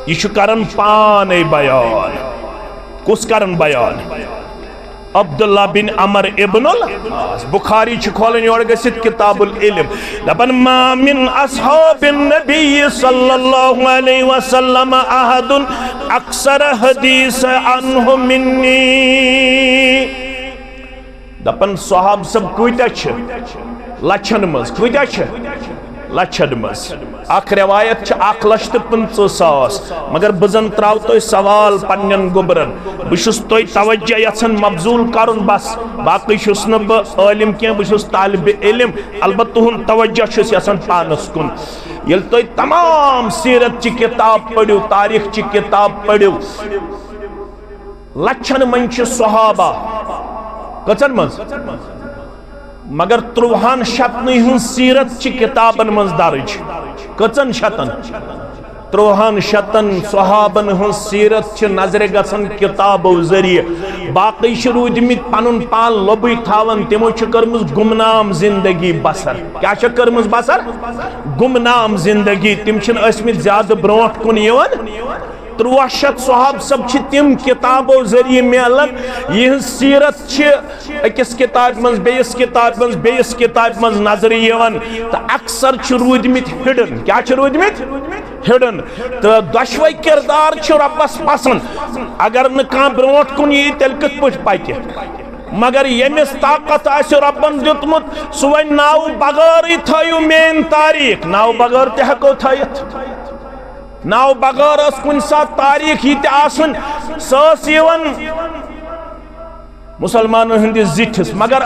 यह करन पान बयान कुस करन बयान अब्दुल्ला बिन अमर इब्नुल आस। बुखारी खोलन योर गसित किताबुल इल्म दपन मा मिन अस्हाबिन नबी सल्लल्लाहु अलैहि वसल्लम अहदुन अक्सर हदीस अन्हु मिन्नी। दपन सहाब सब कूत्या लछन मज कूत्या लक्षन मज अख रवायत 1,50,000 मगर बजन त्राव तो सवाल पन्न गुबरन बहुस तुम तवज्जो यन मबजूल कर बस बाकी आलिम क्या बहुत तालिब इल्म अलबत् तुहद तवज्जो यन पानस कुन ये तुम तमाम सीरत ची किताब पढ़ो तारीख ची किताब पढ़ो लक्षन मंच सहाबा कचन मज मगर 53 शतन सीरत ची किताबन मज दर्ज कचन शतन 53 शतन सहाबन हज सीरत नजर गसन किताबों जरिए बाकी रूदमित पन पान लोबी थावन तमो कर्मज गुमनाम जिंदगी बसर क्या कर्मज बसर गुमनाम जिंदगी तम ज्यादा ब्रोट कुन 63 सहाब सब तिम किताबों जरिए मिलन यह सीरत अकिस किताब मज बेस किताब मज बेस किताब मज नजर तो अक्सर रूदमित हिडन क्या रूदमित हिडन तो दशवे किरदार रब्बस पसंद अगर न कह ब्रोट कुन यी तेल कथ पट पकि मगर यमिस ताकत आसि रब्बन दितमुत सह वन नाव बगैर थयु मेन तारीख नाव बगैर ते हको थयित नाव बगैर कुन सात तारीख यह मुसलमान हंदिस जिठिस मगर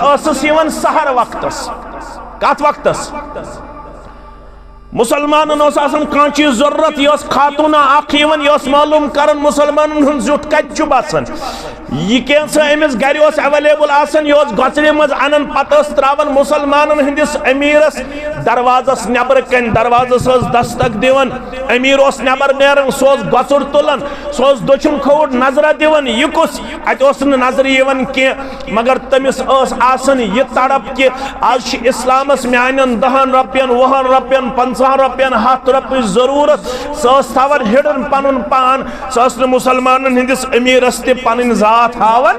सहर वक्तस कत वक्तस मुसलमान कह चीज जरूरत यह खातूना अख मालूम कर मुसलमान जुट कत बसान यह कैसा अमिस गर अवेलेबल यह गचरे मज अन पत त्रावन मुसलमान हंदिस अमीरस दरवाजस नबर कन दरवाजस दस्तक दिवन अमीर नबर नेरन सह गचुर तुलान सह दक्षिण खोट नजर दिवन यह कुस अत नजर यवन कह मगर तमिस यह तड़प कि आज इस्लामस म्यान 10 रुपयन 20 रुपयन 50 रुपयन 100 रुपये जरूरत सह हिडन पन पान सह मुसलमान हंदिस अमीरस ते पन जात हावन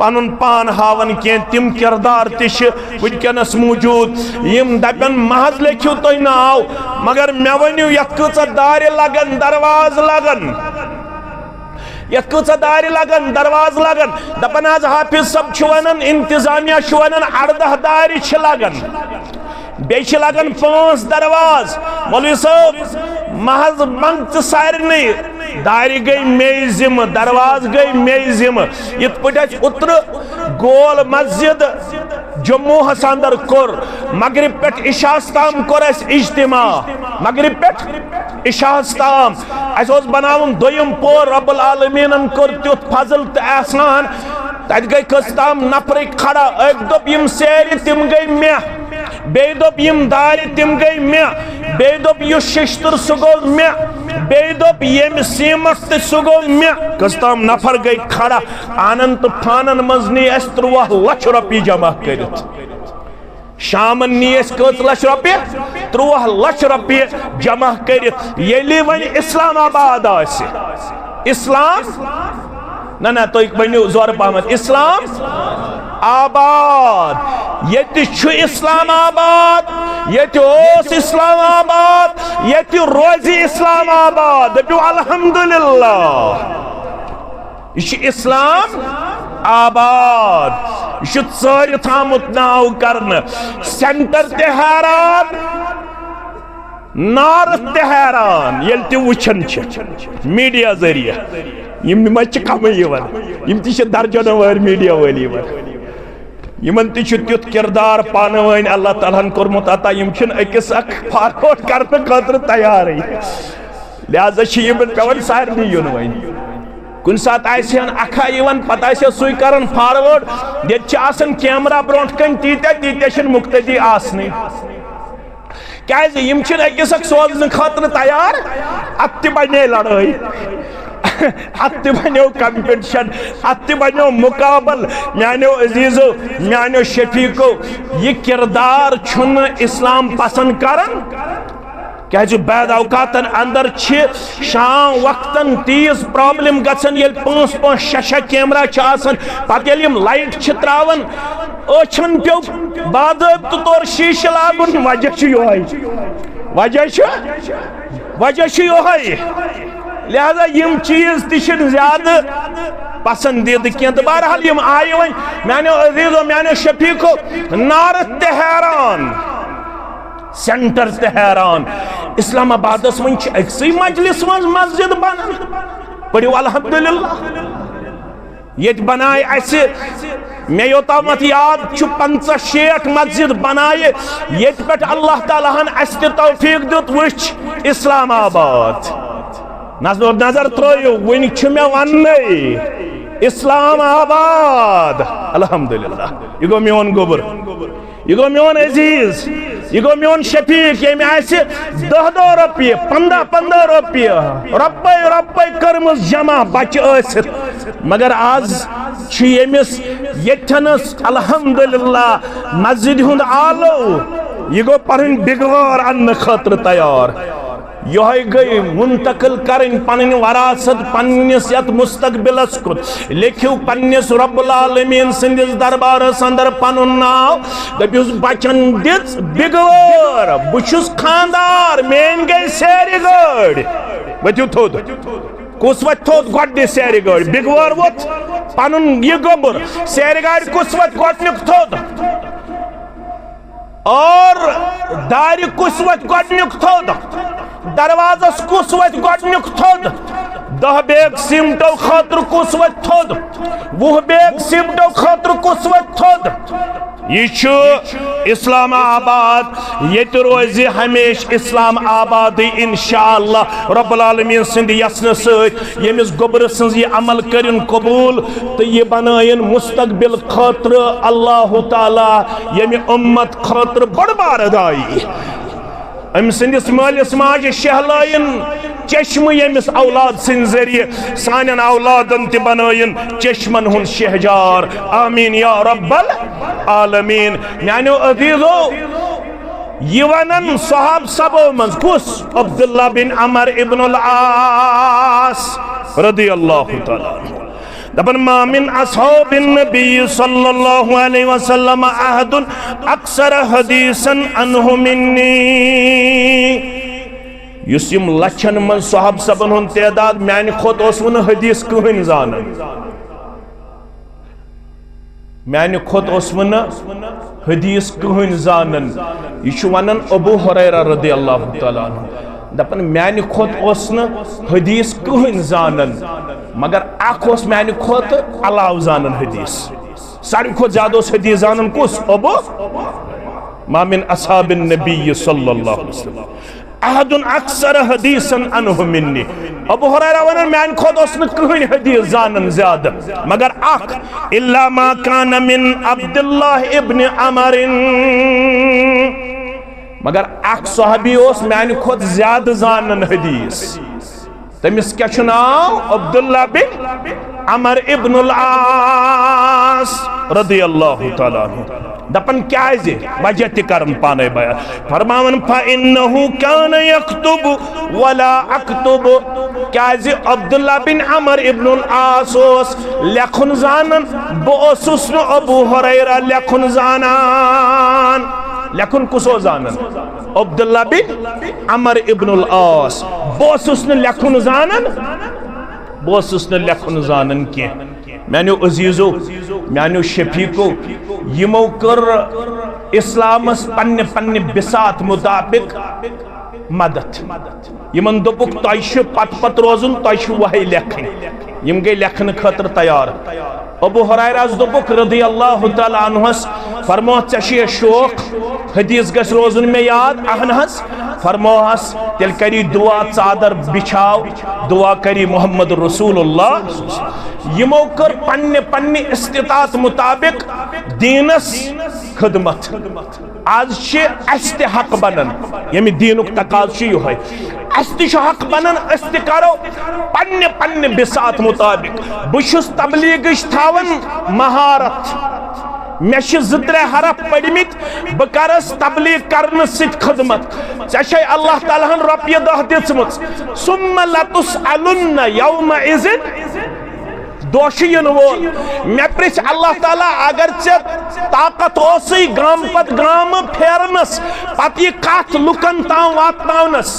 पन पान हावन कह तिम किरदार तनस मौजूद यम दपन महज लिखियो तुम नाव मगर मे वनु ये दार लगन दरवाज लगन यह दार लगन दरवाज लगन दपन आज हाफिज सब वन इंतजामिया वन 18 दार लगन बे लगन 5 दरवाज मौलवी साहब महज मंग सारे दार गई मे जिम दरवाज गई मे जिम इत पे उतर गोल मस्जिद जम्मू अंदर कोर मगरिब पे इशास ताम कोर इज्तिमा मगरिब पे इशास ताम बनावन दोयम पोर रब्बुल आलमीन कोर तुथ फजल तो आसान तत गई कस ताम नफर खड़ा एक दोप यम सेर तिम गई मे बे दोप यम दार तिम गई मे बे दोप यु शिश्तर सह गो मे बे दोप यम सीमट सह गो मे कस ताम नफर गई खड़ा आनंद फानन मज नी 13 लाख रुपये जमा कर शामन नी कत लक्ष रुपये 13 लाख रुपये जमा कर वन इस्लामाबाद इस्लाम ना तुम वनो जोर पहम इस्लाम आबाद ये इस्लामाबाद ये इस्लामाबाद ये रोज इस्लामाबाद दपो अल्हम्दुलिल्लाह यह इस्लाम आबाद यह सारे थामुत नाव करन सेंटर ते हैरान नार्थ ते हैरान ये वुचन मीडिया जरिए यम कम यम दर्जन वर मीडिया वल यमन तुत किरदार पान वन अल्लाह तालान कोरमुत अता यम अकिस फॉरवर्ड करने खतर तैयार लिहाजा पे सारे युन वन कुन सात अखा पत सू कर फॉरवर्ड ये कैमरा ब्रोट कन तीत्या मुक्तदी आसने क्या अकिस सोजन खतर तैयार अत बने लड़ाई अत बनो कंपटिशन अत बनो मुकाबल मानो अजीजो मानो शफीको यह किरदार इस्लाम पसंद करन क्या बैद अवकातन अंदर शाम वक्तन तीज प्रॉब्लम गसन ये 5-5-6 कैमरा पत लाइट त्रावन अछन पे बाज़ाब्त तौर शीश लागुन वजह योहै लिहाजा यम चीज तन ज्यादा पसंदीद कह तो बहरहाल यम आय वन मानो अजीजो मानो शफीको नार्थ ते हैरान सेंटर ते हैरान इस्लामाबाद मन अक्सई मजलिस मज मस्जिद बन पढ़ो अल्हम्दुलिल्लाह ये बनाए ऐसे मे योतामत याद 50-60 मस्जिद बनाए ये पे अल्लाह ताला हन अस तौफीक दुत वुच इस्लामाबाद नजर त्रो वन मे वन इस्लामाबाद अल्हम्दुलिल्लाह ये गो मोन गोबर ये गो मोन अजीज ये गो मोन शफीक ये 10 रुपये 15 रुपये रब्बे कर्मस जमा बच मगर आज यमिस यथनस अल्हम्दुलिल्लाह मस्जिद हुंद आलो ये गो पढ़न बिगवार अन्न खतर तैयार यह गई मुंतकिल करें पन वरासत पन्निस यत मुस्तकबिलस कुत लिखियो पन्निस रब्बुल आलमीन सिंदिस दरबारस अंदर पनुन नाव दपियुस बचन दिस बिगवार बुछुस खानदार मेन गई सेरी गड़ बचु थोद कुस वत थोद गड सेरी गड़ बिगवार वत पनुन ये गोबर सेरी गड़ कुस वत गडनुक थोद और दारि कुस वत गडनुक थोद दरवाजस कुस वत गडनुक थोद 10 बैग सिमटो खतर कुस वत थोद 20 बैग सिमटो खतर कुस वत थोद यह इस्लामाबाद ये रोज हमेश इस्लाम आबाद इंशाअल्लाह रब्बुल आलमीन सिंद यसन सत यमिस गोबर सिंज ये अमल करिन कबूल तो ये बनायन मुस्तकबिल खतर अल्लाह ताला यमि उम्मत खतर बड़ बारदाई अम सिंदिस मालिस माज शहलायन चश्म यमिस औलाद सिंद जरिए सानन औलादन ते बनायन चश्मन हुन शहजार आमीन या रब्बल आलमीन यानो अजीजो यवनन सहाब सबो मन कुस अब्दुल्लाह बिन अमर इब्न अल आस रदियल्लाहु तआला दपन मा मिन असहाबिन नबी सल्लल्लाहु अलैहि वसल्लम अहदुन अक्सर हदीसन अनहु मिन्नी युसिम लछन मन सहाब सबन हुन तदाद मैन खुद ओसवन हदीस कहन जानन मैन खुद ओसवन हदीस कहन जानन यह वनन अबू हुरैरा रदियल्लाहु तआला अन्हु दपन मैन खुद ओसन हदीस कहन जानन मगर अख ओस मैन खुद अलाव जानन हदीस सारी खुद ज्यादा हदीस जानन कुस अबू मा मिन असहाबिन नबी सल्लल्लाहु अलैहि वसल्लम अहदुन अक्सर हदीसन अनहु मिन्नी अबू हुरैरा वनन मैन खुद ओसन कहन हदीस जानन ज्यादा मगर अख इल्ला मा कान मिन अब्दुल्लाह इब्न अमर मगर अख सहाबी ओस मैन खुद ज्यादा जानन हदीस तमिस क्या नाव अब्दुल्लाह बिन अमर इब्न अल आस रदियल्लाहु तआला अन्हु दपन क्या वजह तन पाने बयान फरमावन फइन्नहु कान यक्तुब वला अक्तुब क्या अब्दुल्लाह बिन अमर इब्न अल आस ओस लेखुन जानन बोसुस न अबू हुरैरा लेखुन जानन लेखुन कुसो जानन अब्दुल्लाह बिन अमर इब्न अल आस बोसुस न लेखुन जानन बोसुस न लेखुन जानन के मैंने अजीजो मैंने शफीको यमो कर इस्लामस पन्ने पन्ने बिसात मुताबिक मदद यमन दोपुक तय पत पत रोजुन तय वही लेखन यम गई लेखन खतर तैयार अबू हुरैरा दोपुक रदियल्लाहु तआला अन्हुस फरमो चे शौक हदीस गस रोजुन में याद अहनहस फरमोहस तेल करी दुआ चादर बिछाव दुआ करी मोहम्मद रसूलुल्लाह यमो कर पन्ने पन्ने इस्तिताअत मुताबिक दीनस खिदमत आज अस हक बनन यमि दीनुक तकाज यह अस हक बनन अस करो पन्ने पन्ने बिसात मुताबिक बुशुस तबलीग थावन महारत मे 2-3 हरफ पढ़मित बह करस तबलीग करन खिदमत ऐ अल्लाह ताला रुपये 10 दित्मत सुम्मा लतुसअलुन्न यौमइज़िन दोष इन वोल मे प्रिच अल्लाह ताला अगर चे ताकत ओसई गाम पत गाम फेरनस पत यह कथ लुकन ताम वातनस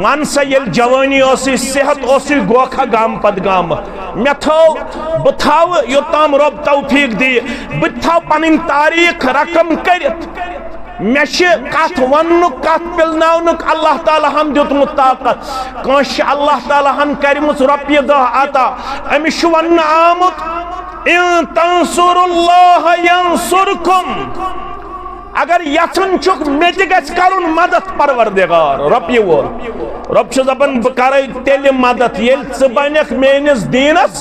वन सा ये जवानी ओसई सेहत ओसई गोखा गाम पत गाम मे थो बह थाव योताम रब तौफीक दी बह थाव पन तारीख रकम कर मे कथ वन कथ पिलनावनुक अल्लाह ताला हम दितमुत ताकत कंस अल्लाह ताला हम करमुत रॉपिय 10 अता अमिश वन आमुत इन तंसुरुल्लाह यंसुरकुम अगर यथन चुक मे कर मदद परवरदिगार रॉपिय वो रब दपान बह कर तेल मदद ये बनक मेनिस दीनस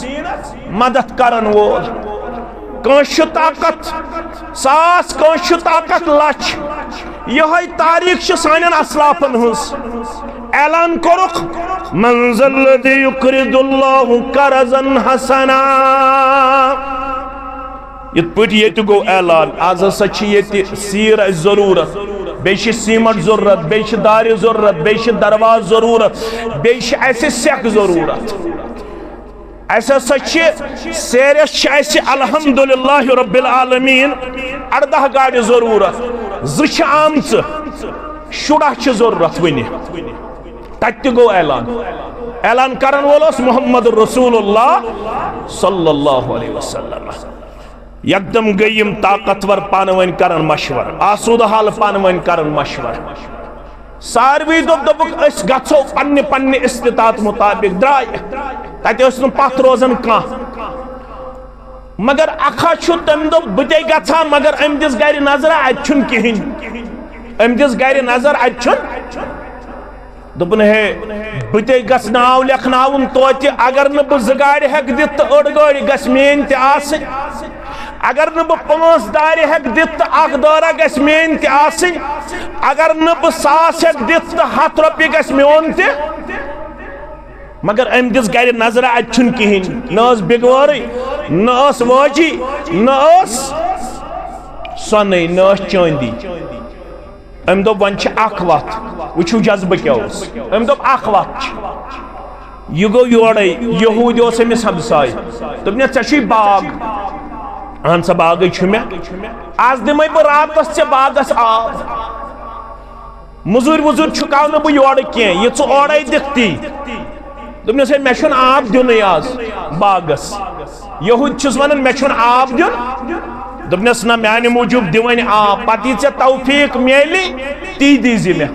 मदद करन वोल कंस ताकत सास कंस ताकत लच यह तारीख सान असलाफन हज ऐलान कोरुख मंज़ल्लज़ी युक़रिदुल्लाहु क़रज़न हसना इत पट ये गो ऐलान आज हसा सीर जरूरत बे सीमेंट जरूरत बे दार जरूरत बे दरवाज जरूरत बे सेक जरूरत सेरस अल्हम्दुलिल्लाह रब्बिल आलमीन 18 गाड़ी जरूरत ज आम शुरा जरूरत वन तत गो ऐलान करन वोल मोहम्मद रसूलुल्लाह सल्लल्लाहु अलैहि वसल्लम यकदम गयम ताकतवर पान वन करन मशवर आसूद हाल पान वन करन मशवर सारवी दोप गो पन्ने पन्ने इस्तितात मुताबिक द्राय तत पथ रोजान कह मगर अखा तम दो बते गा मगर अम दिस गर नजर अन कहें अम दिस गर नजर अन दोपन हे बते गस नाव लेखनावन तोत अगर न बह गाड़ हेक दित तो अड़ गाड़ गस मेन त अगर न बह 5 दार हेक दित तो अख दारा गस मेन त अगर न बह 100 हेक दित तो 100 रुपये गस मोन त मगर अम दिस गर नजर अन कहें न बिगवार न वाजी न सोन न चांदी अम दोप वन अख वत वो जज्बे क्या अम दोप अख वत यह गो योड़े यहूद अमिस हमसाय दोपन ऐ बाग अहन सा बाग मे आज दिमे बह रातस ऐ बागस आब मुजुर वुजुर चुकाव न बह योड़ कह यह ओड़े दिखती दोपन मे आब दिन आज बागस यहूद वन मे आब दिन दोपनस ना माने मूजूब दिवन आब पत ये तौफीक मेली ती दीजी मे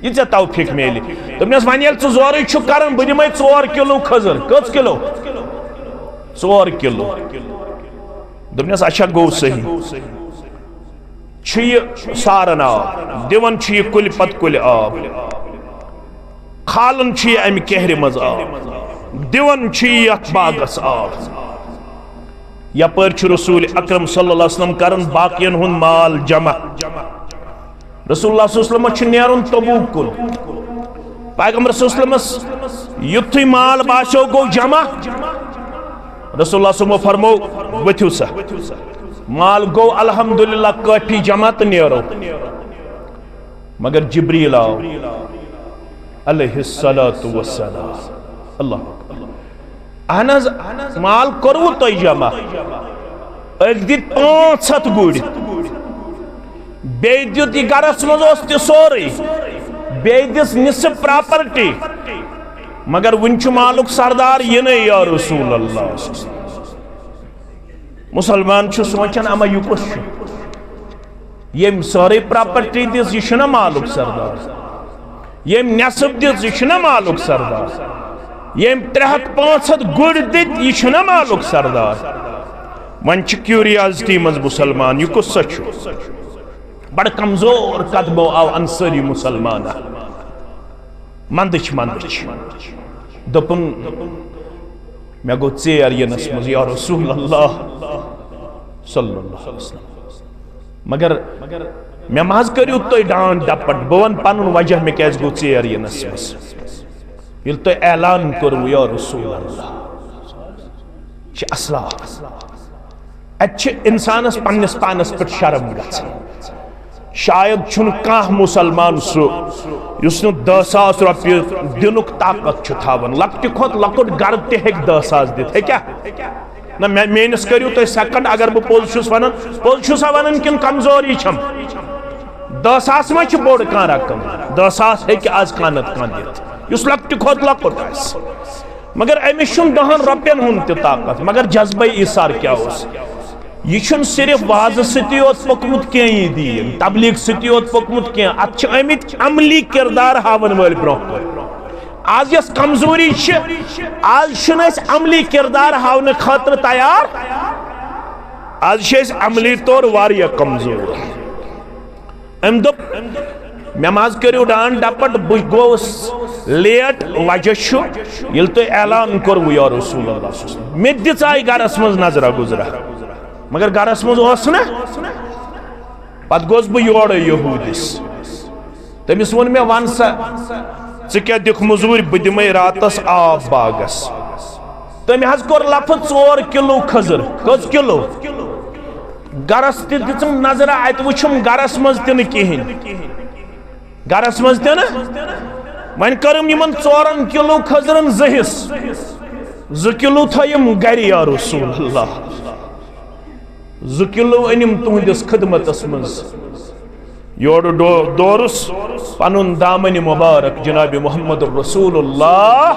ये तौफीक मेली दोपनस वन ये जोर कर बह दिमे 4 किलो खजर कच किलो 4 किलो दोपनस अच्छा गो सही सारन आब दिवन कुल पत कुल आब खालन अमि कहर मज आब दिवन यथ बागस आब यपर रसूल अकरम सल्लल्लाहु अलैहि वसल्लम करन बाकियन हुंद माल जमा रसूलुल्लाह सल्लल्लाहु अलैहि वसल्लम नेरुन तबूक कुन पैगंबर सल्लल्लाहु अलैहि वसल्लम युथि माल बाशो गो जमा रसूलुल्लाह सल्लल्लाहु फरमो वथु सा माल गो अल्हम्दुलिल्लाह काफी जमा त नेरो मगर जिब्रील आओ अलैहिस्सलातु वस्सलाम अल्लाह अहनज माल करवु तय जमा अक दित 500 गुड़ बे दित यह गरस मज सोरे बे दिस निसफ प्रॉपर्टी मगर वन मालुक सरदार यह या रसूल अल्लाह मुसलमान सोचान अमा यह कुछ यम सारे प्रॉपर्टी दिस यह मालुक सरदार यम नसब दिस यह मालुक सरदार यम 300-500 गुड़ दित यह मालुक सरदार वन क्यूरियासिटी मज मुसलमान यह कुछ बड़ कमजोर कदमो आव अंसारी मुसलमान मंदच दोपन मे गो चेर यनस मज या रसूल अल्लाह सल्लल्लाहु अलैहि वसल्लम मगर मे मज करू तुम डांट डपट बह वन पन वजह मे क्या गो चेर यनस मज ये तुम ऐलान करू या रसूल अल्लाह असला अच्छे इंसानस पन्नस पानस पे शर्म गछन शायद छुन काह मुसलमान सह 10,000 रुपये दिनुक ताकत थावन लकट खोत लकुट गर ते 10,000 दित है क्या ना मेनिस करू तुम सेकंड अगर बह पोज वन पोज वन कि कमजोरी छम 10,000 मा बोड़ कह रकम 10,000 हे आज कानत कह दित इस लकट खोत लकुट मगर अमिस 10 रुपयन हुंद ताकत मगर जज्बे इसार क्या यह सिर्फ वाज सती पकमुत कह दीन तबलीग सती पकमुत कह अत अमित अमली किरदार हावन वाल ब्रो आज यस कमजोरी आज अमली किरदार हावन खतर तैयार आज अमली तौर वारिया कमजोर अम दोप मे मज करो डान डपट बह गोस लेट वजह ये तुम ऐलान कर्व या रसूल अल्लाह मे दिच आई गरस मज नजरा गुजरा मगर गरस मज ना पत गोस बह योर यहूदिस तमिस वोन मे वन सा क्या दिख मजूर बह दिम रातस आब बागस तम हज कोर लफज 4 किलो खजर कस किलो गरस दिम नजरा अत वुम गरस मज तह कहें गरस मज तह वन करम 4 किलो खजरन जहिस 2 किलो थयम गर या रसूल अल्लाह 2 किलो अनिम तुहदिस खिदमतस मज योर दौरस पनुन दामन मुबारक जनाब मोहम्मद रसूलुल्लाह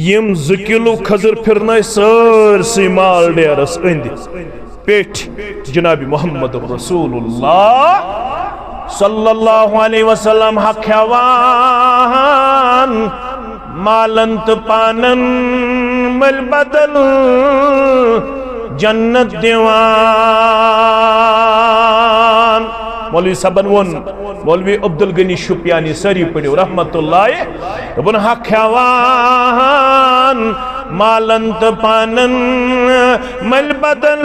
यम 2 किलो खजर फिरन सरसी माल डेरस अंद पेट जनाब मोहम्मद रसूलुल्लाह सल्लल्लाहु अलैहि वसल्लम हख्यावान मालंत पानन मल बदल जन्नत दिवान मौलवी सबन वोन मौलवी अब्दुल गनी शुपियानी सरी पढ़ो रहमतुल्लाह दोपन हख्यावान मालंत पानन मल बदल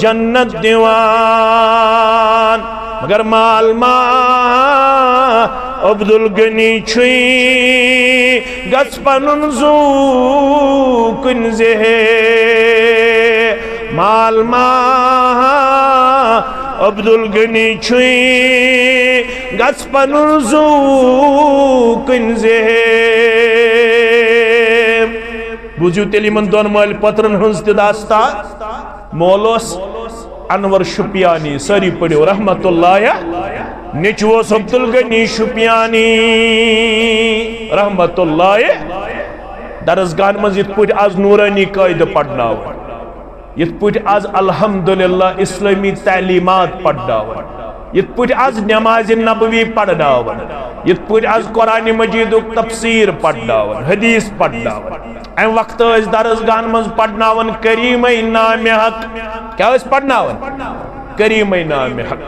जन्नत दिवान मगर माल मा अब्दुल गनी छुई गस पनुन जू कुन जेहे माल मा अब्दुल गनी छुई गस पनुन जू कुन जेहे बुझू तेली मन दोन माल पत्रन हंस दास्ता मौलोस अनवर शुपियानी सरी पढ़ो रहमतुल्लाह निचवोस अब्दुल गनी शुपियानी रहमतुल्लाह दरसगाह मज इत पट आज नूरानी कायद पढ़नावन इत पट आज अल्हम्दुलिल्लाह इस्लामी तालीमात पढ़नावन इत पट आज नमाज नबवी पढ़नावन इत पट आज कुरान मजीद तफसीर पढ़नावन हदीस पढ़नावन अम वक्त दरसगाह मज पढ़नावन करीम नाम हक क्या पढ़नावन करीम नाम हक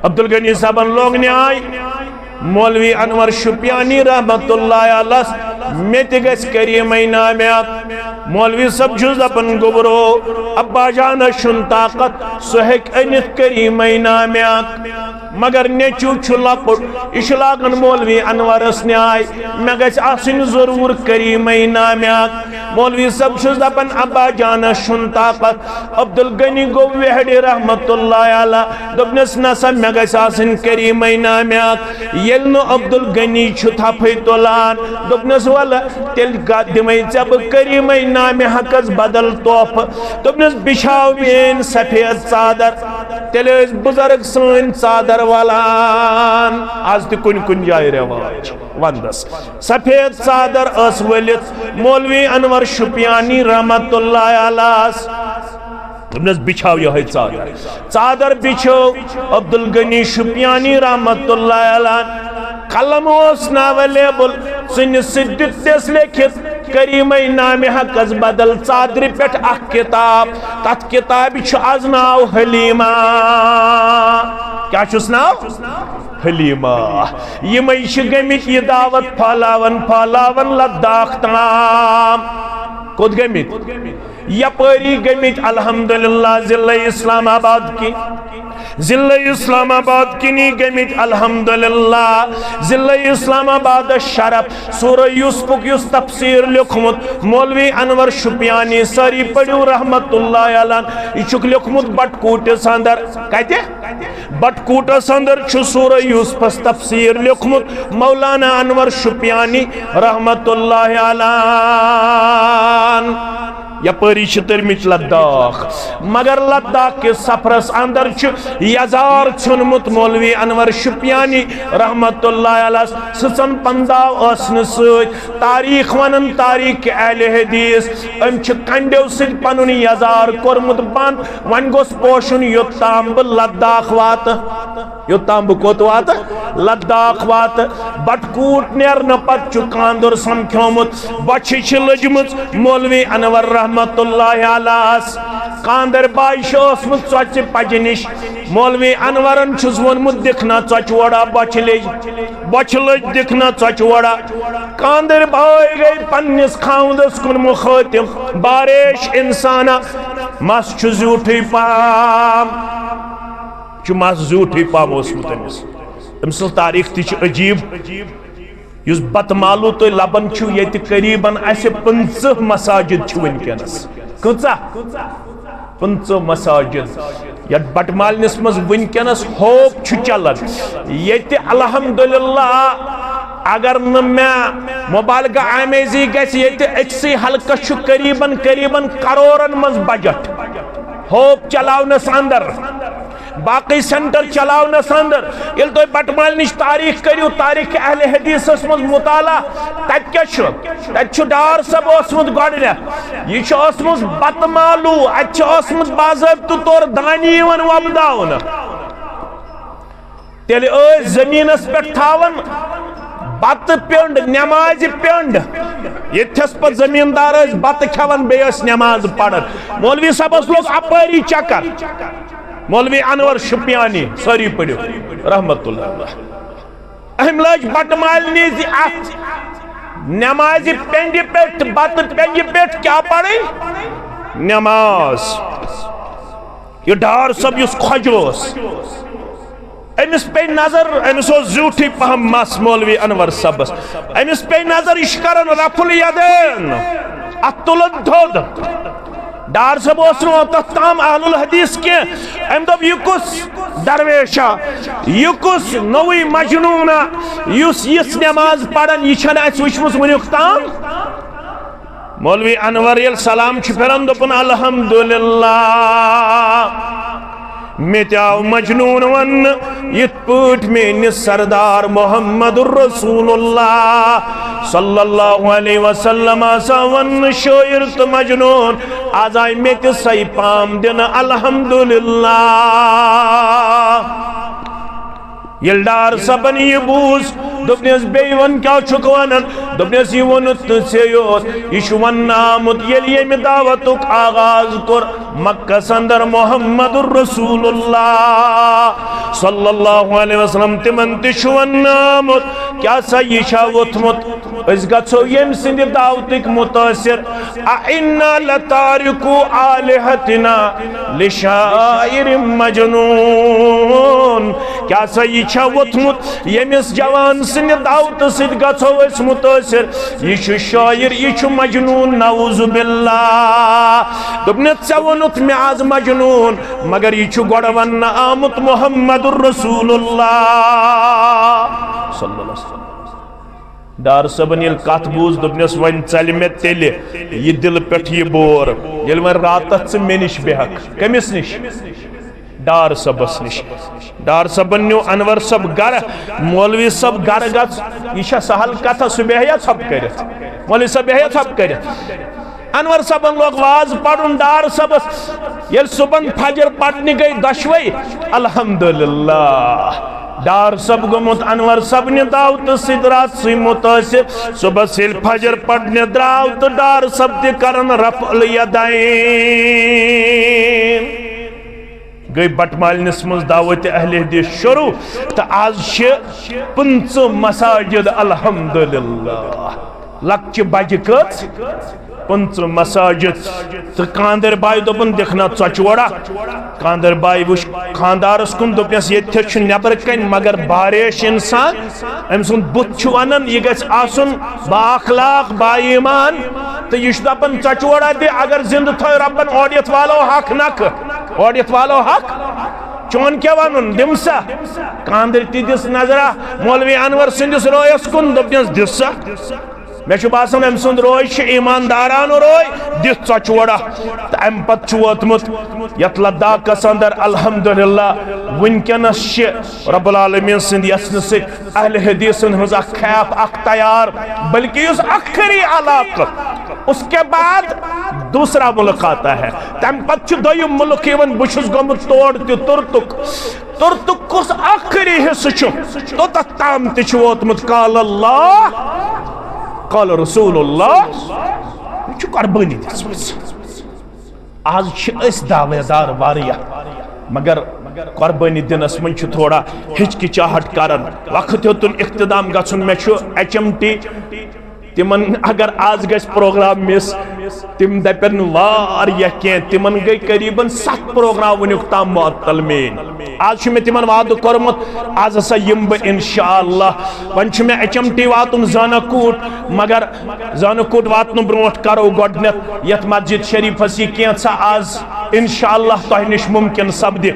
अब्दुल गनी साहबन लोग ने आय मौलवी अनवर शुपियानी रहमतुल्लाह अलैह मे तस करीम नाम हक मौलवी सब जुज अपन गुबरो अब्बा जान शुन ताकत सह अनित करीम नाम हक मगर नेचू लपुट यह लागन मौलवी अनवरस न्याय मे गन जरूर करीम नाम मौलवी सब दपान अब्बा जान शुन ताकत अब्दुल गनी गो वेहड़ रहमतुल्लाह अलैह दोपनस नसा मे गन करीम नाम ये अब्दुल गनी थफे तुलान दोपनस वल तेल दिमे ब करीम नाम हकस बदल तोहफ दोपनस बिछाव मेन सफेद चादर तेल बुजुर्ग सन चादर वालान आज तो कुन जाए रवाज वंदस सफेद चादर वलित मौलवी अनवर शुपियानी रहमतुल्लाह अलैह बिछाव यह चादर बिछो अब्दुल गनी शुपियानी रहमतुल्लाह अलैह कलम अवेलेबल सिद्दस लिखित करीम नाम हकस बदल चादर पे किताब तथ किताब आज नाव हलीमा क्या नाव हलीमा यम गमित यह दावत फलावन लद्दाख तमाम कोत गमित यपरी गमित अल्हम्दुलिल्लाह जिला इस्लामाबाद की जिला इस्लामाबाद किनी गमित अल्हम्दुलिल्लाह जिला इस्लामाबाद शरफ सूरह यूसुफ युस तफसीर लिखमुत मौलवी अनवर शुपियानी सारी पढ़ो रहमतुल्लाह अलैह यह लिखमुत बटकूटस अंदर कते बटकूटस अंदर सूरह यूसुफ तफसीर लिखमुत मौलाना अनवर शुपियानी रहमतुल्लाह अलैह यपरी तरमिच लद्दाख मगर लद्दाख के सफरस अंदर यजार छुनमुत मौलवी अनवर शुपियानी रहमतुल्लाह अलैह सचन पंदाव तारीख वन तारीख अहले हदीस अम कंडो सिद पनुन यजार कोरमुत बंद वन गोस पोषुन योत्ताम ब लद्दाख वात योत्ताम ब कोत वात लद्दाख वात बटकूट नेरन पत कांदुर समख्योमुत बच्ची छ लजमुत मौलवी अनवर रहमतुल्लाह अलैह कांदर बाई ओसमुत चोच पज निश मौलवी अनवरन छुस वोनमुत दिखना चोच वड़ा बच लज दिखना चोच वड़ा कांदर बाई गई पन्निस खाउंदस कुन मुखातिब बारिश इंसाना मस छु झूठी पाम छु मस झूठी पाम ओसमुत अमिस तारीख ति छ अजीब युस बतमालू तो लबन छु यति करीबन असे 50 मसाजिद छु वनकनस कचा 50 मसाजिद या बटमालनिस मज वनकनस होप छु चलन यति अल्हम्दुलिल्लाह अगर न मैं मुबालगा आमेजी गस यति अक्सी हल्का छु करीबन करोड़न मज बजट होप चलावनस अंदर बाकी सेंटर चलावनस अंदर ये तो बटमाल निश तारीख करियो तारीख अहले हदीस मज मुताला तत क्या डार सब ओसमुत गडने ये बतमालू अत बाज़ाब्त तौर दानी वबदावन तेल जमीनस पे थावन बत पिंड नमाज पिंड यस पे जमींदार बत खान बे नमाज पढ़न मौलवी साहब लोग अपरी चक्कर मौलवी अनवर शुपियानी सारी पढ़ो रहमतुल्लाह अहम लज बटमाल नमाज पेंड पे बत पेंज पे क्या पढ़े नमाज ये डार सब युस खोजोस अमिस पे नजर अमिस झूठी पहम मस मौलवी अनवर सबस अमिस पे नजर इश्करन रफुल यदैन अतुलन धोद डार सब तम अहलुल हदीस के अम दप युकुस दरवेशा युकुस नवी मजनूना युस यस नमाज पढ़न यह वुचमुत वनुक ताम मौलवी अनवर ये सलाम फिरन दोपन अल्हम्दुलिल्लाह मिटाव मजनून वन इत पट मेनिस सरदार मोहम्मदुर रसूलुल्लाह सल्लल्लाहु अलैहि वसल्लम वन शायर तो मजनून आज आय मे सही पाम दिन अल्हम्दुलिल्लाह यलडार सबन ये बूज दोपनेस बेवन क्या छुक वनन दोपनेस ये वनुत सेयोस यह वन्नामुत ये दावतुक आगाज कोर मक्का संदर मोहम्मदुर रसूलुल्लाह सल्लल्लाहु अलैहि वसल्लम तिमन तिश वन्नामुत क्या सा यह वोथमुत अस गछो यम सिंद दावतिक मुतासिर अइन्ना लतारिकु आलिहतिना लिशाइर मजनून क्या सा यह वोथमुत यमिस जवान सिंद दावत सिद गछो अस मुतासिर यह शायर यह मजनून नऊज़ु बिल्लाह दोपने चे वोनुत मे आज मजनून मगर यह गोड़ वन आमुत मुहम्मदुर रसूलुल्लाह सल्लल्लाहु अलैहि वसल्लम डार सबन ये कत बूज दोपनेस वन चल मे तेल यह दिल पे यह बोर ये वन रात मे निश बेहक कमिस निश डार सबस निश डार सबन न्यू अनवर सब गर मौलवी सब गर गह सहल कथा सह बेहया थप कर मौलवी सब बेहया थप कर अनवर सबन लोग वाज पढ़ुन डार सबस ये सुबन फजर पढ़ने गई दशवई अल्हम्दुलिल्लाह डार सब गुमुत अनवर सब ने दावत सिदरात से मुतासिर सुबह से फजर पढ़ने द्राव तो डार सब ते करन रफल यदाइन गई बटमालनिस मज दावत अहले हदीस शुरू तो आज 50 मसाजिद अल्हम्दुलिल्लाह लक्च बज कत 50 मसाजिद तो कांदर बाई दोपन दिखना चचवड़ा कांदर बाई वुश खानदारस कुन दोपनस ये नबर कन मगर बारेश इंसान अम सुन बुत वन यह गस आसुन बाअखलाक बाईमान तो यह दपन चचवड़ा दे अगर जिंद थो रबन ओडियत वालो हक नक ओडियत वालो हक चोन क्या वन दिमसा कांदर ती दिस नजरा मौलवी अनवर सिंदिस रोयस कुन दोपनस दिसा मे बासान अम सुंद रोज ईमानदारान रोय दित चोड़ा तो अम पे वोतमुत यथ लद्दाखस अंदर अल्हम्दुलिल्लाह वनकनस रब्बुल आलमीन सिंद यसन से अहले हदीसन हज खैफ तैयार बल्कि उस आखिरी इलाका उसके बाद दूसरा मुल्क आता है तम पे दोयम मुल्क बहुत गोमुत तोड़ तुर्तुक कुस आखिरी हिस्सु तो तम तोतमुत काल अल्लाह काल रसूलुल्लाह कुर्बानी आज दावेदार वारिया मगर कुर्बानी दिनस मन थोड़ा हिचकिचाहट करान वक्त हेतुन इख्तिदाम गछुन मे HMT तिमन अगर आज गस प्रोग्राम मिस तिम दपन वारिया के तिमन गई करीबन 7 प्रोग्राम वनुक ताम मुअत्तल मेन आज मे तिमन वाद करमुत आज हसा यम ब इंशाअल्लाह वन मे HMT वातुन जानकूट मगर जानकूट वातन ब्रोट करो गडनेत यत मस्जिद शरीफस ये केसा आज इंशाअल्लाह तह निश मुमकिन सपद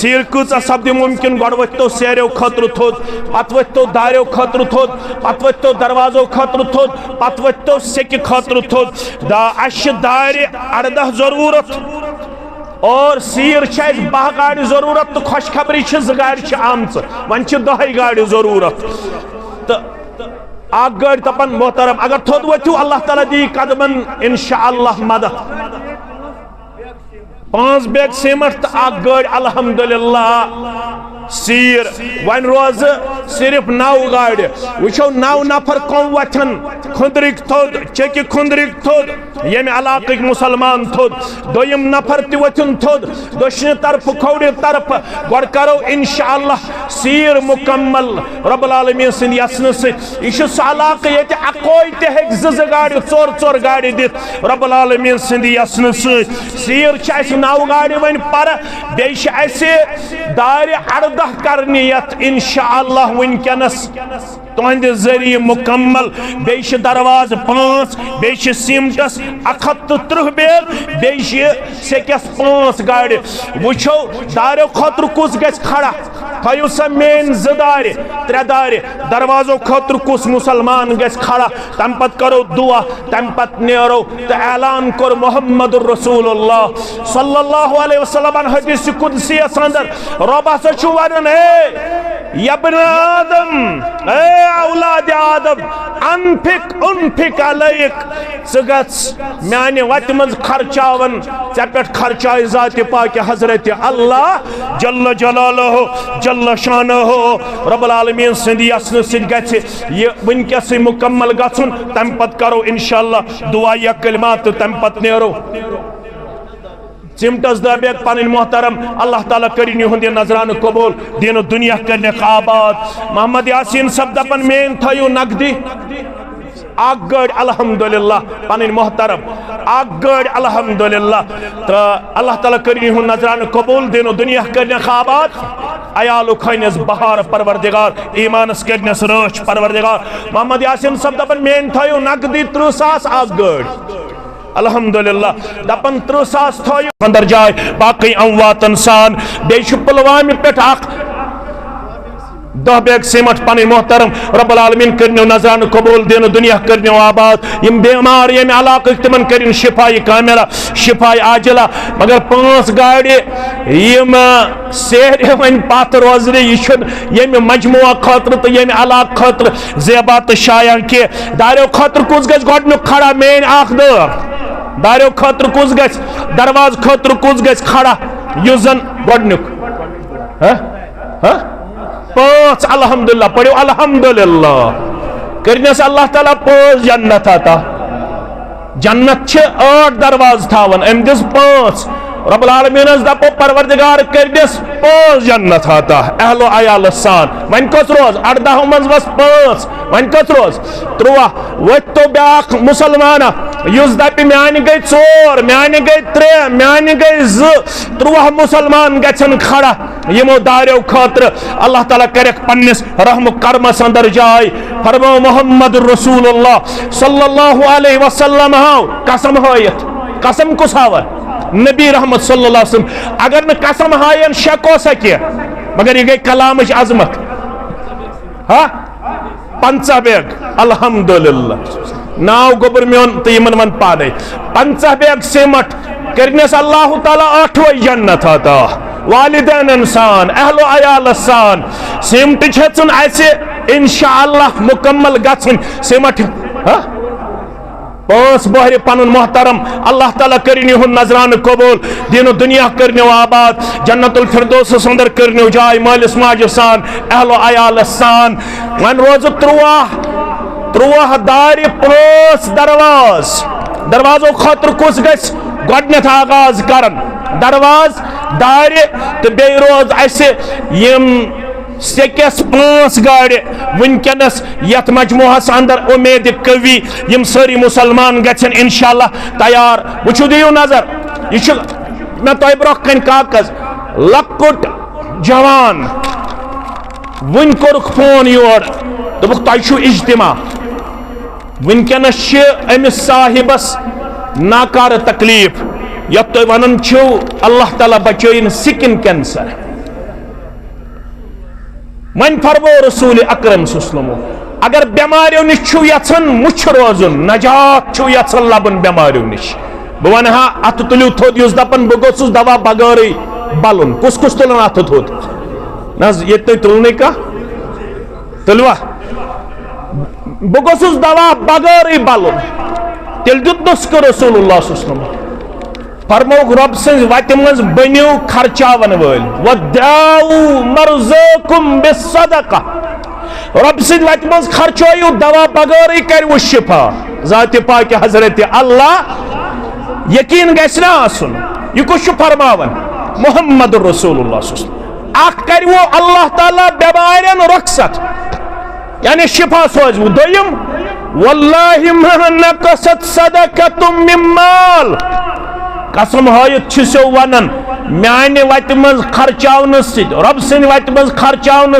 सीर कूचा सपद मुमकिन गड वतो सेरो खतर थोद पत वतो दारो खतर थोद पत वतो दरवाजो खतर थोद पत वतो सेक खतर थोद अश दार 18 जरूरत और सीर 12 गाड़ी जरूरत तो खुशखबरी 2 गाड़ी आम वन 10 गाड़ी जरूरत तो आग गाड़ी तपन मोहतरम अगर थोद वो अल्लाह ताला दी कदमन इंशाअल्लाह मदद 5 बैग सीमेंट तो आग गाड़ी अल्हम्दुलिल्लाह सीर वन रोज सिर्फ 9 गाड़ी वो 9 नफर कम वथन खुंदरिक थोद चेक खुंदरिक थोद यम इलाक मुसलमान थोद दोयम नफर तथन थोद दशन तरफ खोड़ तरफ गड करो इंशाअल्लाह सीर मुकम्मल रब्बुल आलमीन सिंद यसन सह इलाक ये अकोई तक 2 गाड़ी 4 गाड़ी दित रब्बुल आलमीन सिंद यसन सीर 9 गाड़ी वन पर बे दार 18 करनीयत इंशाअल्लाह वनकनस तुहंद जरिए मुकम्मल बे दरवाज 5 बे सीमटस 130 बैग बे सेकस 5 गाड़ी वुचो दारो खतर कुस गस खड़ा थो सा मेन 2 दार 3 दार दरवाजों खतर कुस मुसलमान गस खड़ा तम पत करो दुआ तम पत नेरो तो ऐलान कर मोहम्मद रसूलुल्लाह सल्लल्लाहु अलैहि वसल्लम हदीस कुदसी अंदर रब हसा छु वनन है यब्न आदम ए औलाद आदम अनफिक अलैक गस माने वत मज खर्चावन चे पे खर्चाय जात पाक हजरत अल्लाह जल्ल जलालहु जल्ल शानहु रब्बुल आलमीन सिंद यसन सिद गछ ये वनकस मुकम्मल गछुन तम पत करो इंशाअल्लाह दुआ या कलिमात तम पत नेरो चिमटस 2 बैग पन मोहतरम अल्लाह ताला करिन युहंद नजरान कबूल दिन दुनिया करने आबाद मोहम्मद यासीन सब दपन मेन थयो नकदी आग गाड़ी अल्हम्दुलिल्लाह पन मोहतरम आग गाड़ी अल्हम्दुलिल्लाह तो अल्लाह ताला करिन युहंद नजरान कबूल दिन दुनिया करने आबाद अयाल खनस बहार परवरदिगार ईमानस करनस रच परवरदिगार मोहम्मद यासीन सब दपन मेन थयो नकदी 30,000 आग गाड़ी अल्हम्दुलिल्लाह दपन 30,000 थो अंदर जाए बाकी अमवातन सान बे पुलवाम पे 10 बैग सीमेंट पन मोहतरम रब्बुल आलमीन करनो नजरान कबूल दिन दुनिया करनो आबाद यम बेमार यम इलाक तिमन करिन शिफाई कामिला शिफाई आजिला मगर 5 गाड़ी यम सेहरे वन पात रोजरे यम मजमुआ खतर तो यम इलाक खतर ज़ेबा तो शाया के दारो खतर कुस गस गडनु खड़ा मेन आख दारो खतर कुस गस दरवाज खतर कुस गस खड़ा युजन गडनुक 5 अल्हम्दुलिल्लाह पढ़ो अल्हम्दुलिल्लाह करनस अल्लाह ताला 5 जन्नत आता जन्नत 8 दरवाज थावन अम दिस 5 रब्बुल आलमीन दपो परवरदिगार करनस 5 जन्नत आता अहलो अयाल सान वन कस रोज 18 मज बस 5 वन कस रोज 3 वत तो ब्याख मुसलमाना युस दप म्यान गई 4 म्यान गई 3 म्यान गई 2 3 मुसलमान गछन खड़ा यमो दारो खतर अल्लाह ताला करक पन्निस रहम करमस अंदर जाय फरमा मोहम्मद रसूलुल्लाह सल्लल्लाहु अलैहि वसल्लम कसम होयत कसम कुस हावन नबी रहमत सल्लल्लाहु अलैहि वसल्लम अगर न कसम हायन शको सके मगर ये गई कलाम अजमत 50 बैग अल्हम्दुलिल्लाह नाव गोबर मेन तो यमन वन पाने 50 बैग सीमट करनेस अल्लाह ताला 8 जन्नत आता वालिदैन इंसान अहलो अयाल सान सीमट छन ऐसे इंशाअल्लाह मुकम्मल गछन सीमट 5 बहर पन मोहतरम अल्लाह ताला करिन हुन नजरान कबूल दीन दुनिया करनो आबाद जन्नतुल फिरदौस अंदर करनो जाय मालिस माज सान अहलो अयाल सान वन रोज 3 दार 5 दरवाजों खतर कुस गस गोडनेथ आगाज करन दरवाज दार तो बे रोज ऐसे यम सेकस 5 गाड़े वनकनस यथ मजमुहस अंदर उम्मीद कवि यम सारी मुसलमान गन इंशाअल्लाह तैयार वो दियो नजर यह मे तह ब्रोह कन कागज लकुट जवान वन कोरुख फोन योर दोपुक तह इज्तिमा वनकनस अमिस साहिबस नाकार तकलीफ यत तुम वन अल्लाह ताला बचन स्किन कैंसर वन फरमो रसूल अकरम सल्लल्लाहु अगर बेमारियों निश यन मुछ रोजुन नजात यन लबन बेमारियों निश बह वन हा अत तुलू थोद युस दपन बह गोसुस दवा बगैर बलुन कुस तुलन अत थोद न ये तुलने का तुलवा बह गोसुस दवा बगैर बलुन तेल दुतनुस रसूलुल्लाह सल्लल्लाहु फरमोक रब सज वत मज बनियो खर्चावन वल वदाउ मरज़कुम बिस्सदका रब सज वत मज खर्चो दवा बगैर कर वो शिफा जात पाक हजरत अल्लाह यकीन गसना आसुन यह कुछ फरमावन मुहम्मद रसूलुल्लाह सल्लल्लाहु अख कर वो अल्लाह ताला बेमारियन रुखसत यानी शिफा सोज वो दोयम वल्लाहि मा नकसत सदकतुम मिन माल कसम हायत सो वनन माने वत मज खर्चावन रब सन वत मज खर्चावन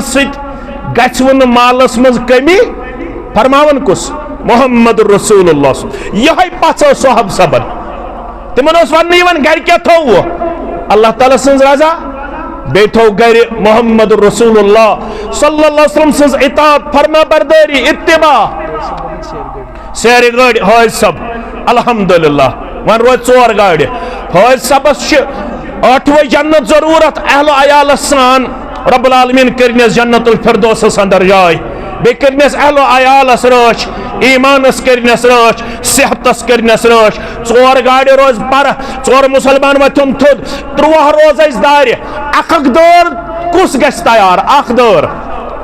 गन मालस मज कमी फरमावन कुस मुहम्मद रसूलुल्लाह यह पचो सोहब सबन तिमन वन गर क्या थो वो अल्लाह ताला सज रजा बे थो गर मुहम्मद रसूलुल्लाह सल्लल्लाहु अलैहि वसल्लम सज इताअत फरमा बरदारी इत्तिबा सेर गाड़ हाज सब अल्हम्दुलिल्लाह वन रोज 4 गाड़ हाज सबस 8 जन्नत जरूरत अहलो अयाल सान रब्बुल आलमीन करनेस जन्नतुल फिरदौस अंदर जाय बे करनेस अहलो अयालस रच ईमानस करनेस रच सेहतस करनेस रच 4 गाड़ रोज पर 4 मुसलमान वथुन थोद 3 रोज दार अख दौर कुस गस तैयार अख दौर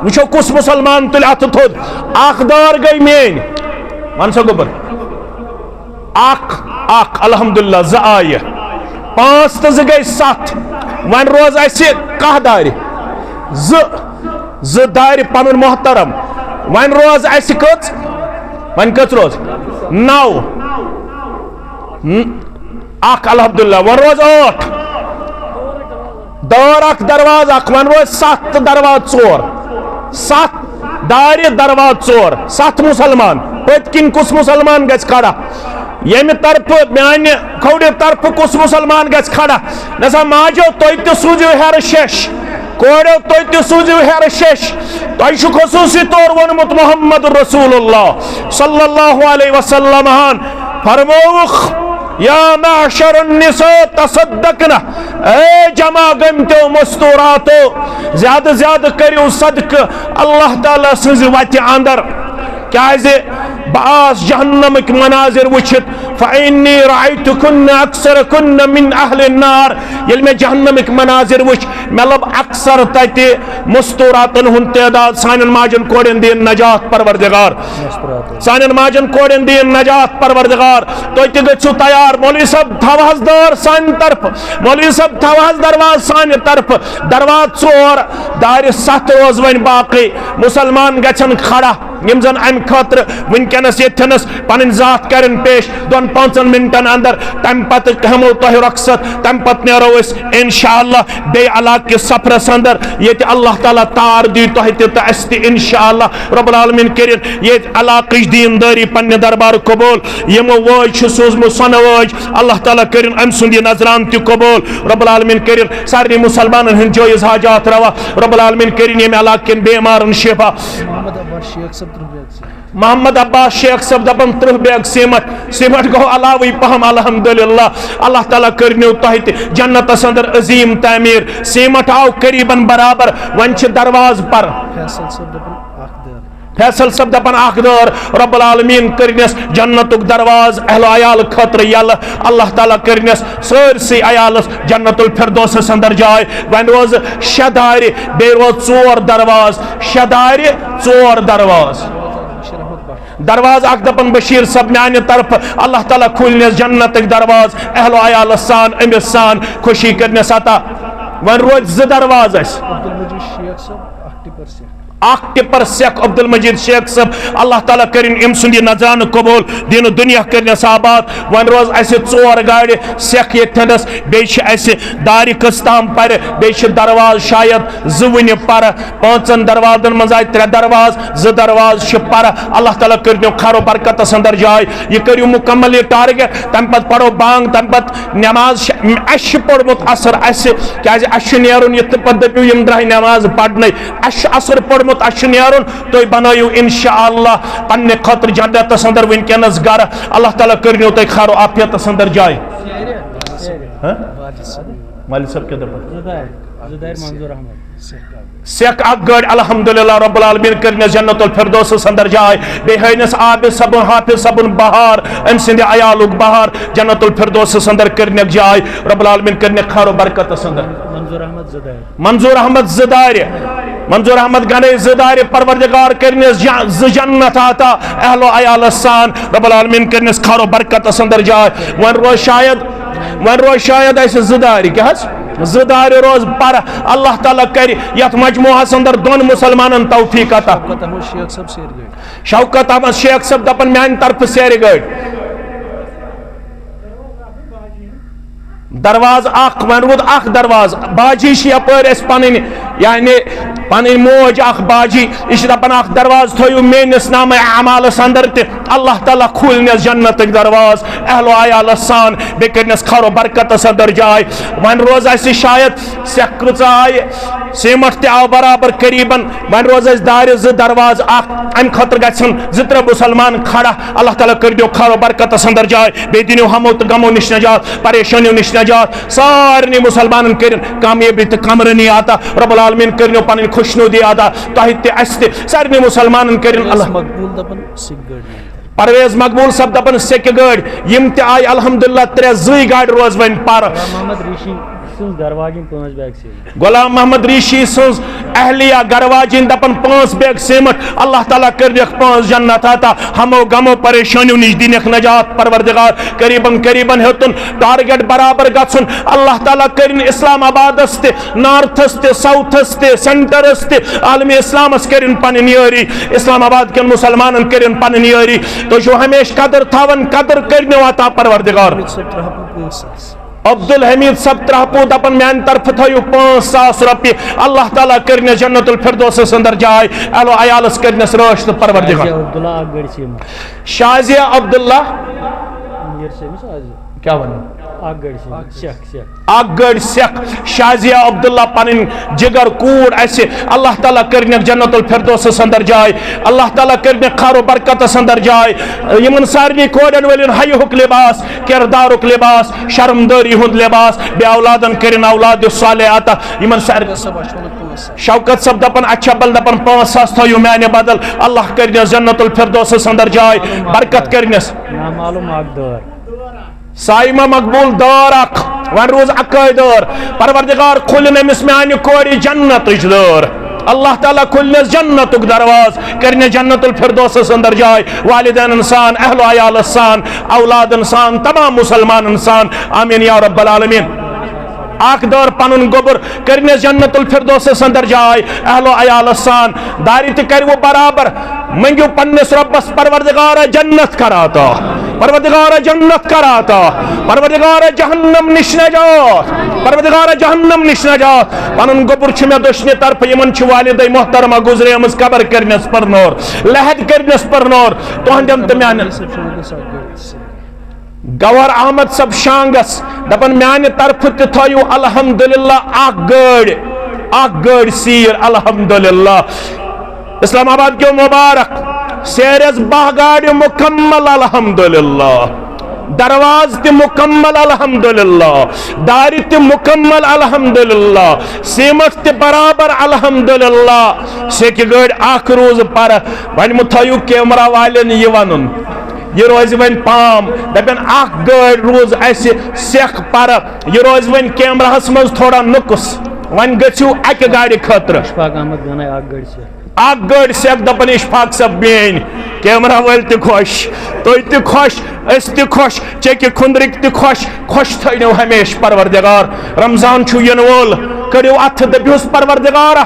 वो कुस मुसलमान तुल अत थोद अख दौर गई मेन वन सो गोबर अख अल्हम्दुलिल्लाह 2 आय 5 तो 2 गई 7 वन रोज कह दार 2 दार पन मोहतरम वन रोज कच वन कच रोज 9 अल्हम्दुलिल्लाह वन रोज 8 दौर दरवाज वन रोज 7 दरवाज 4 7 दार दरवाज 4 7 मुसलमान पत्किन कुस मुसलमान गज खड़ा यम तरफ मान्य खोड़ तरफ कुस मुसलमान गज खड़ा नसा माजो तो सूझो हेर शेष कोड़ो तो सूझो हेर शेष तो खसूसी तौर वोनमुत मुहम्मद रसूलुल्लाह सल्लल्लाहु अलैहि वसल्लम फरमौख या माशर निसा तसद्दकना ए जमा गमतो मस्तूरातो ज्यादा ज्यादा करियो सदक अल्लाह ताला सज वत अंदर क्या बास जहन्नम मनाजिर वुचित फ़इन्नी रअयतुकुन्न अक्सरकुन्न मिन अहल नार ये मे जहन्नम मनाजिर वुच मे लब अक्सर तते मस्तूरातन हुन तादाद सानन माजन कोड़न दिन नजात परवरदिगार सानन माजन कोड़न दिन नजात परवरदिगार तो ते गछु तैयार मौलवी साहब थवहस दर सान तरफ मौलवी साहब थवहस दरवाज सान तरफ दरवाज 4 दार 7 रोज वन बाकी मुसलमान गछन खड़ा यम जन अम खतर वनकनस यथनस पन जात करन पेश दोन 5 मिनटन अंदर तम पत हमो तह रखसत तम पत नेरो इंशाअल्लाह बे इलाके के सफरस अंदर ये अल्लाह ताला तार दी तह ते इंशाअल्लाह रब्बुल आलमीन करिन ये इलाके दीनदारी पन्ने दरबार कबूल यमो वज सोजमो सन वज अल्लाह ताला करिन अम सुंद नजरान त कबूल रब्बुल आलमीन करिन सारे मुसलमानन हन जोइज हाजात रवा रब्बुल आलमीन करिन ये इलाके बेमारन शिफा मोहम्मद अब्बास शेख सब दपन 30 बैग सीमट गो अलावी पहम अल्हम्दुलिल्लाह अल्लाह ताला करनो तह जन्नत अंदर अजीम तामीर सीमट आव करीबन बराबर वन दरवाज पर फैसल सब दपन अखदर रब्बुल आलमीन करनस जन्नतुक दरवाज अहल अयाल खतर यल अल्लाह ताला करनस सरसी अयालस जन्नतुल फिरदौस अंदर जाय वन रोज शदार बे रोज 4 दरवाज शदार 4 दरवाज दरवाज अख दपन बशीर सब माने तरफ अल्लाह ताला खुलनस जन्नत दरवाज अहल अयाल सान अमिस सान खुशी करनस अता वन रोज 2 दरवाज अख टिपर शेख अब्दुल मजीद शेख सब अल्लाह ताला करिन इम सुंदी नजरान कबूल दिन दुनिया करनस आबाद वन रोज ऐसे 4 गाड़ी शेख यथनस बेश ऐसे दारी कस्ताम पर बेश दरवाज शायद 2 वन पर 5 दरवाजन मज आय 3 दरवाज 2 दरवाज पर अल्लाह ताला करिनो खरो बरकत अंदर जाय ये करियो मुकम्मल ये टारगेट तम पत पढ़ो बांग तम पत नमाज अश पढ़मुत असर अस क्या अश नेरुन ये पत दपियो यम द्राय नमाज पढ़ने अश असर पढ़ अश नेरुन तुम बनायु इंशाअल्लाह पन्ने खतर जन्नत अंदर वनकनस गर अल्लाह ताला करनो तुम खरो आफियत अंदर जाय मालिक साहब के शेख अख गड़ अल्हम्दुलिल्लाह रब्बुल आलमीन करनस जन्नतुल फिरदौस अंदर जाय बे हनस आब सबन हाफिज सबन बहार अम सिंद अयालुक बहार जन्नतुल फिरदौस अंदर करने जाय रब्बुल आलमीन करने खरो बरकत अंदर मंजूर अहमद गने ज़दार परवरदिगार करनस जन्नत आता अहलो अयाल सान रब्बुल आलमीन करनस खरो बरकत अंदर जाय वन रोज शायद ऐसे ज़दार क्या ज़दार रोज पर अल्लाह ताला कर यथ मजमुआस अंदर 2 मुसलमानन तौफीक अता शौकत अहमद शेख सब दपन मान तरफ सेर गड़ दरवाज अख वन रोद अख दरवाज बाजी यपर पन यानी पन मोज अख बाजी यह दपान अख दरवाज थो मेस नाम अमालस अंदर अल्लाह ताला खुलनस जन्नत दरवाज अहलो अयाल सान बे करनस खरो बरकत अंदर जाय वन रोज शायद सेख कृच आय सीमट आव बराबर करीबन वन रोज दार 2 दरवाज अख अम खतर गन 2-3 मुसलमान खड़ा अल्लाह ताला कर दो खरो बरकत अंदर जाय बे दिनो हमो तो गमो निश नजात परेशानियों निश नजात सारे मुसलमान कर कामयाबी तो कमरनी आता रब्बुल आलमीन करनो पन खुशनुदी आता तह सारे मुसलमान कर परवेज मकबूल सब दपन सेक गड़ यम ते आय अल्हम्दुलिल्लाह 3 गाड़ रोज वन पर गुलाम मोहम्मद ऋषि सुज अहलिया गरवाजिन दपन 5 बैग सीमट अल्लाह ताला कर 5 जन्नत आता हमो गमो परेशानियों निश दिनक नजात परवरदिगार करीबन हेतुन टारगेट बराबर गछुन अल्लाह ताला करिन इस्लामाबादस ते नॉर्थस ते साउथस ते सेंटरस ते आलमी इस्लामस करिन पन यारी इस्लामाबाद के मुसलमानन करिन पन यारी तो जो हमेश कदर थावन कदर करने वाता परवरदिगार अब्दुल हमीद सब त्रहपू दपन मान तरफ थो 5,000 रुपये अल्लाह ताला करने जन्नतुल फिरदौस अंदर जाय अलो अयालस करनस रोश तो परवरदिगार शाजिया अब्दुल्ला क्या बना आगड़ शेख शाजिया अब्दुल्ला पन जिगर कूड़ ऐसे अल्लाह ताला करने जन्नतुल फिरदौस अंदर जाय अल्लाह ताला करने खरो बरकत अंदर जाय यमन सारनी कोडन वलिन हयुक लिबास किरदारुक लिबास शर्मदारी हुंद लिबास बे औलादन करन औलाद सालेह आता यमन सार शौकत सब दपन अच्छा बल दपन 5,000 थो माने बदल अल्लाह करने जन्नतुल फिरदौस अंदर जाय बरकत करनस नामालूम आगदर साइमा मकबूल दौर अख वन रोज अकाय दौर परवरदिगार खुलन अमिस माने कोरी जन्नत दौर अल्लाह ताला खुलनस जन्नतुक दरवाज करने जन्नतुल फिरदौस अंदर जाय वालिदैन इंसान अहलो अयाल सान औलाद इंसान तमाम मुसलमान इंसान आमीन या रब्बल आलमीन आख दौर पनुन गोबर करने जन्नतुल फिरदौस अंदर जाय अहलो अयाल सान दारी ते कर वो बराबर मंगो पन्नस रब्बस परवरदिगार जन्नत कराता परवरदिगार जन्नत कराता परवरदिगार जहन्नम निश नजात परवरदिगार जहन्नम निश नजात पनुन गोबर छ मे दोशने तरफ यमन छ वालिदै मोहतरमा गुजरेमस कबर करनस परनोर लहद करनस परनोर तोहंदम त म्यान गवर अहमद सब शांगस दपन म्यान तरफ त थयु अल्हम्दुलिल्लाह आख गड़ सीर अल्हम्दुलिल्लाह इस्लामाबाद के मुबारक सेरस 12 गाड़ी मुकम्मल अल्हम्दुलिल्लाह दरवाज ते मुकम्मल अल्हम्दुलिल्लाह दारी ते मुकम्मल अल्हम्दुलिल्लाह सीमत ते बराबर अल्हम्दुलिल्लाह से कि गड़ आख रोज पर वन मुथयु कैमरा वाले ये वनुन ये रोज वन पाम दपन आख गड़ रोज ऐसे सेख पर ये रोज वन कैमरा मज थोड़ा नुकस वन गु अक गाड़ी खतर आख गड़ से दपन इशफाक सब बेन कैमरा वाल त खुश तुम त खुश अस त खुश चेक खुंदरिक त खुश खुश थो हमेश परवरदिगार रमजान छु यन वोल करो अथ दबियुस परवरदिगार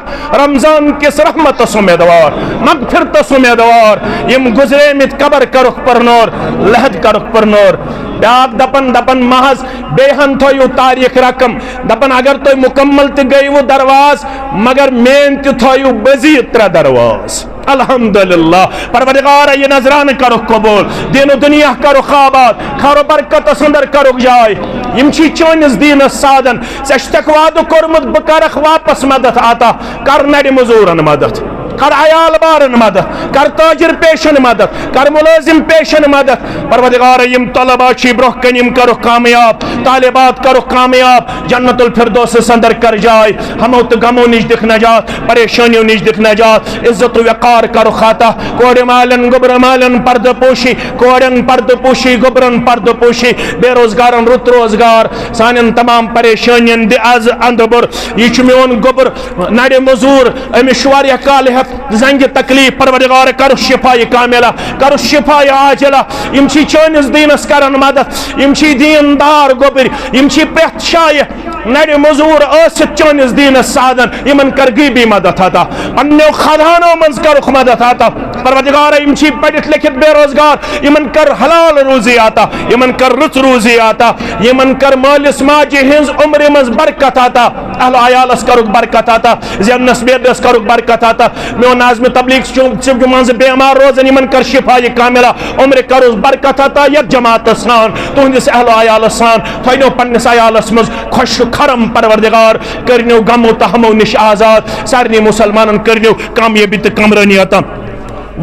रमजान किस रहमतस उम्मीदवार मगफिरतस उम्मीदवार यम गुजरे मित कबर करुख परनोर लहद करुख परनोर ब्याक दपन दपन महज बेहन थो तारीख रकम दपन अगर तुम मुकम्मल त गई वो दरवाज मगर मेन त थो मजीद 3 दरवाज अल्हम्दुलिल्लाह परवरदिगार ये नजरान करो कबूल दीनो दुनिया करो खाबाद खारो बरकत अंदर करो जाय यम छी चोनिस दीन साधन सख्तकवाद कोरमुत बकरख वापस मदद आता कर नड़ मजूरन मदद कर अयाल बारन मदद कर ताजिर पेशन मदद कर मुलाजिम पेशन मदद परवरदिगार यम तलबा छी ब्रोह कन यम करो कामयाब तालिबात करो कामयाब जन्नतुल फिरदौस अंदर कर जाय हमो तो गमो निज दिख नजात परेशानियों निज दिख नजात इज्जत वक़ार करो खाता कोड़े मालन गुबर मालन पर्द पोशी कोड़न पर्द पोशी गुबरन पर्द पोशी बेरोजगारन रुत रोजगार सानन तमाम परेशानियन दे आज अंदबर ये मोन गुबर नड़े मजूर अमिश वारिया काल है जंग तकलीफ परवरदिगार करो शिफाए कामिला करो शिफाए आजिला यम छी चोनिस दीनस करन मदद यम छी दीनदार गोबर यम छी प्रथ शाय नड़े मजूर चोनिस दीनस साधन यमन कर गीबी मदद आता अन्यो खदानो मंज करो मदद आता परवरदिगार यम छी पढ़ित लिखित बेरोजगार यमन कर हलाल रोजी आता यमन कर रुच रोजी आता यमन कर मालिस माजी हिंज उम्र मज बरकत आता अहल अयालस करो बरकत आता जन्नस बेदस करो बरकत आता मो नाज़िम तबलीग मज बेमार रोजन यमन कर शिफाए कामिला उम्र करो बरकत आता यक जमात सान तुहंदिस अहल अयालस सान थो पन्निस अयालस मज खुश खरम परवरदिगार करनो गमो तहमो निश आजाद सारे मुसलमान करनो कामयाबी तो कमरानी अता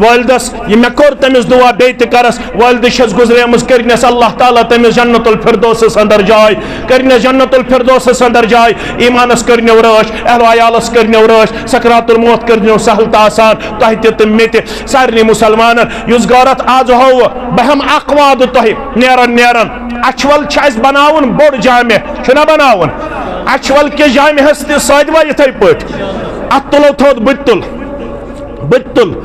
वालदस ये मे कोर तमिस दुआ बे करस वालद गुजरेमस करनस अल्लाह ताला तमिस जन्नतुल फिरदौस अंदर जाय करनस जन्नतुल फिरदौस अंदर जाय ईमानस करनो रश अहल अयालस करनो रश सकरातुल मौत करनो सहल त आसान तह त मे त सारे मुसलमान युस गारत आज हो बहम अकवाद तह नेरन नेरन अछवल छस बनावन बोड़ जामे छना बनावन अछवल के जामे हस त सदवा इथे पट अत तुलो थोद बितुल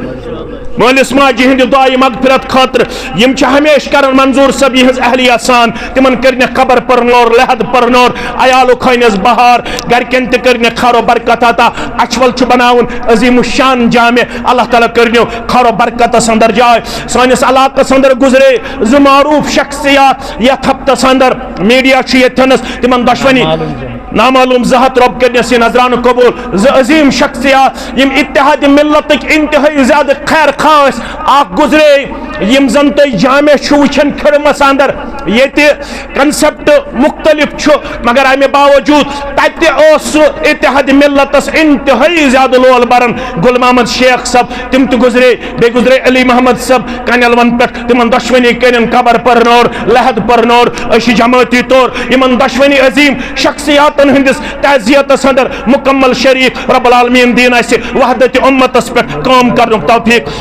मालिस माजी हिंद दुआई मगफिरत खातर यम हमेश कर मंजूर सब यह अहलिया सान तिमन कर खबर परनोर लहद परनोर अयालो खनस बहार गरकन तक खरो बरकत आता अछवल बनावन अजीम शान जामे अल्लाह ताला करनो खरो बरकत अंदर जाए सानिस इलाकस अंदर गुजरे ज मारूफ शख्सियात यथ हफ्तस अंदर मीडिया यथनस तिमन दुश्मनी नामालूम जहत रब करनस नजरान कबूल ज अजीम शख्सियात यम इत्तेहाद मिल्लत इंतहाई ज्यादा खैर खास आख गुजरे यम जन तुम जामे वुचन खिड़मस अंदर ये कंसेप्ट मुख्तलिफ मगर अमे बावजूद तह इत्तेहाद मिल्लतस इंतहाई ज्यादा लोल बरन गुल मोहम्मद शेख सब तिम गुजरे बे गुजरे अली मोहम्मद सब कनलवन पे तिमन दुश्मनी कर कबर परनोर लहद परनोर जमाती तौर इन दुश्मनी अजीम शख्सियातन हंदिस तजियतस अंदर मुकम्मल शरीक रब्बुल आलमीन दीन वहदत उम्मतस पे काम कर तौफीक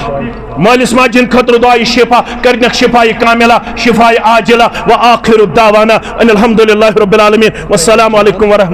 मालिस माजिन खतर दुआई शिफा करनक शिफाए कामिला शिफाए आजिला व आखिर दावाना अनिल हम्दुलिल्लाहि रब्बिल आलमीन वस्सलामु अलैकुम व रहमतुल्लाह।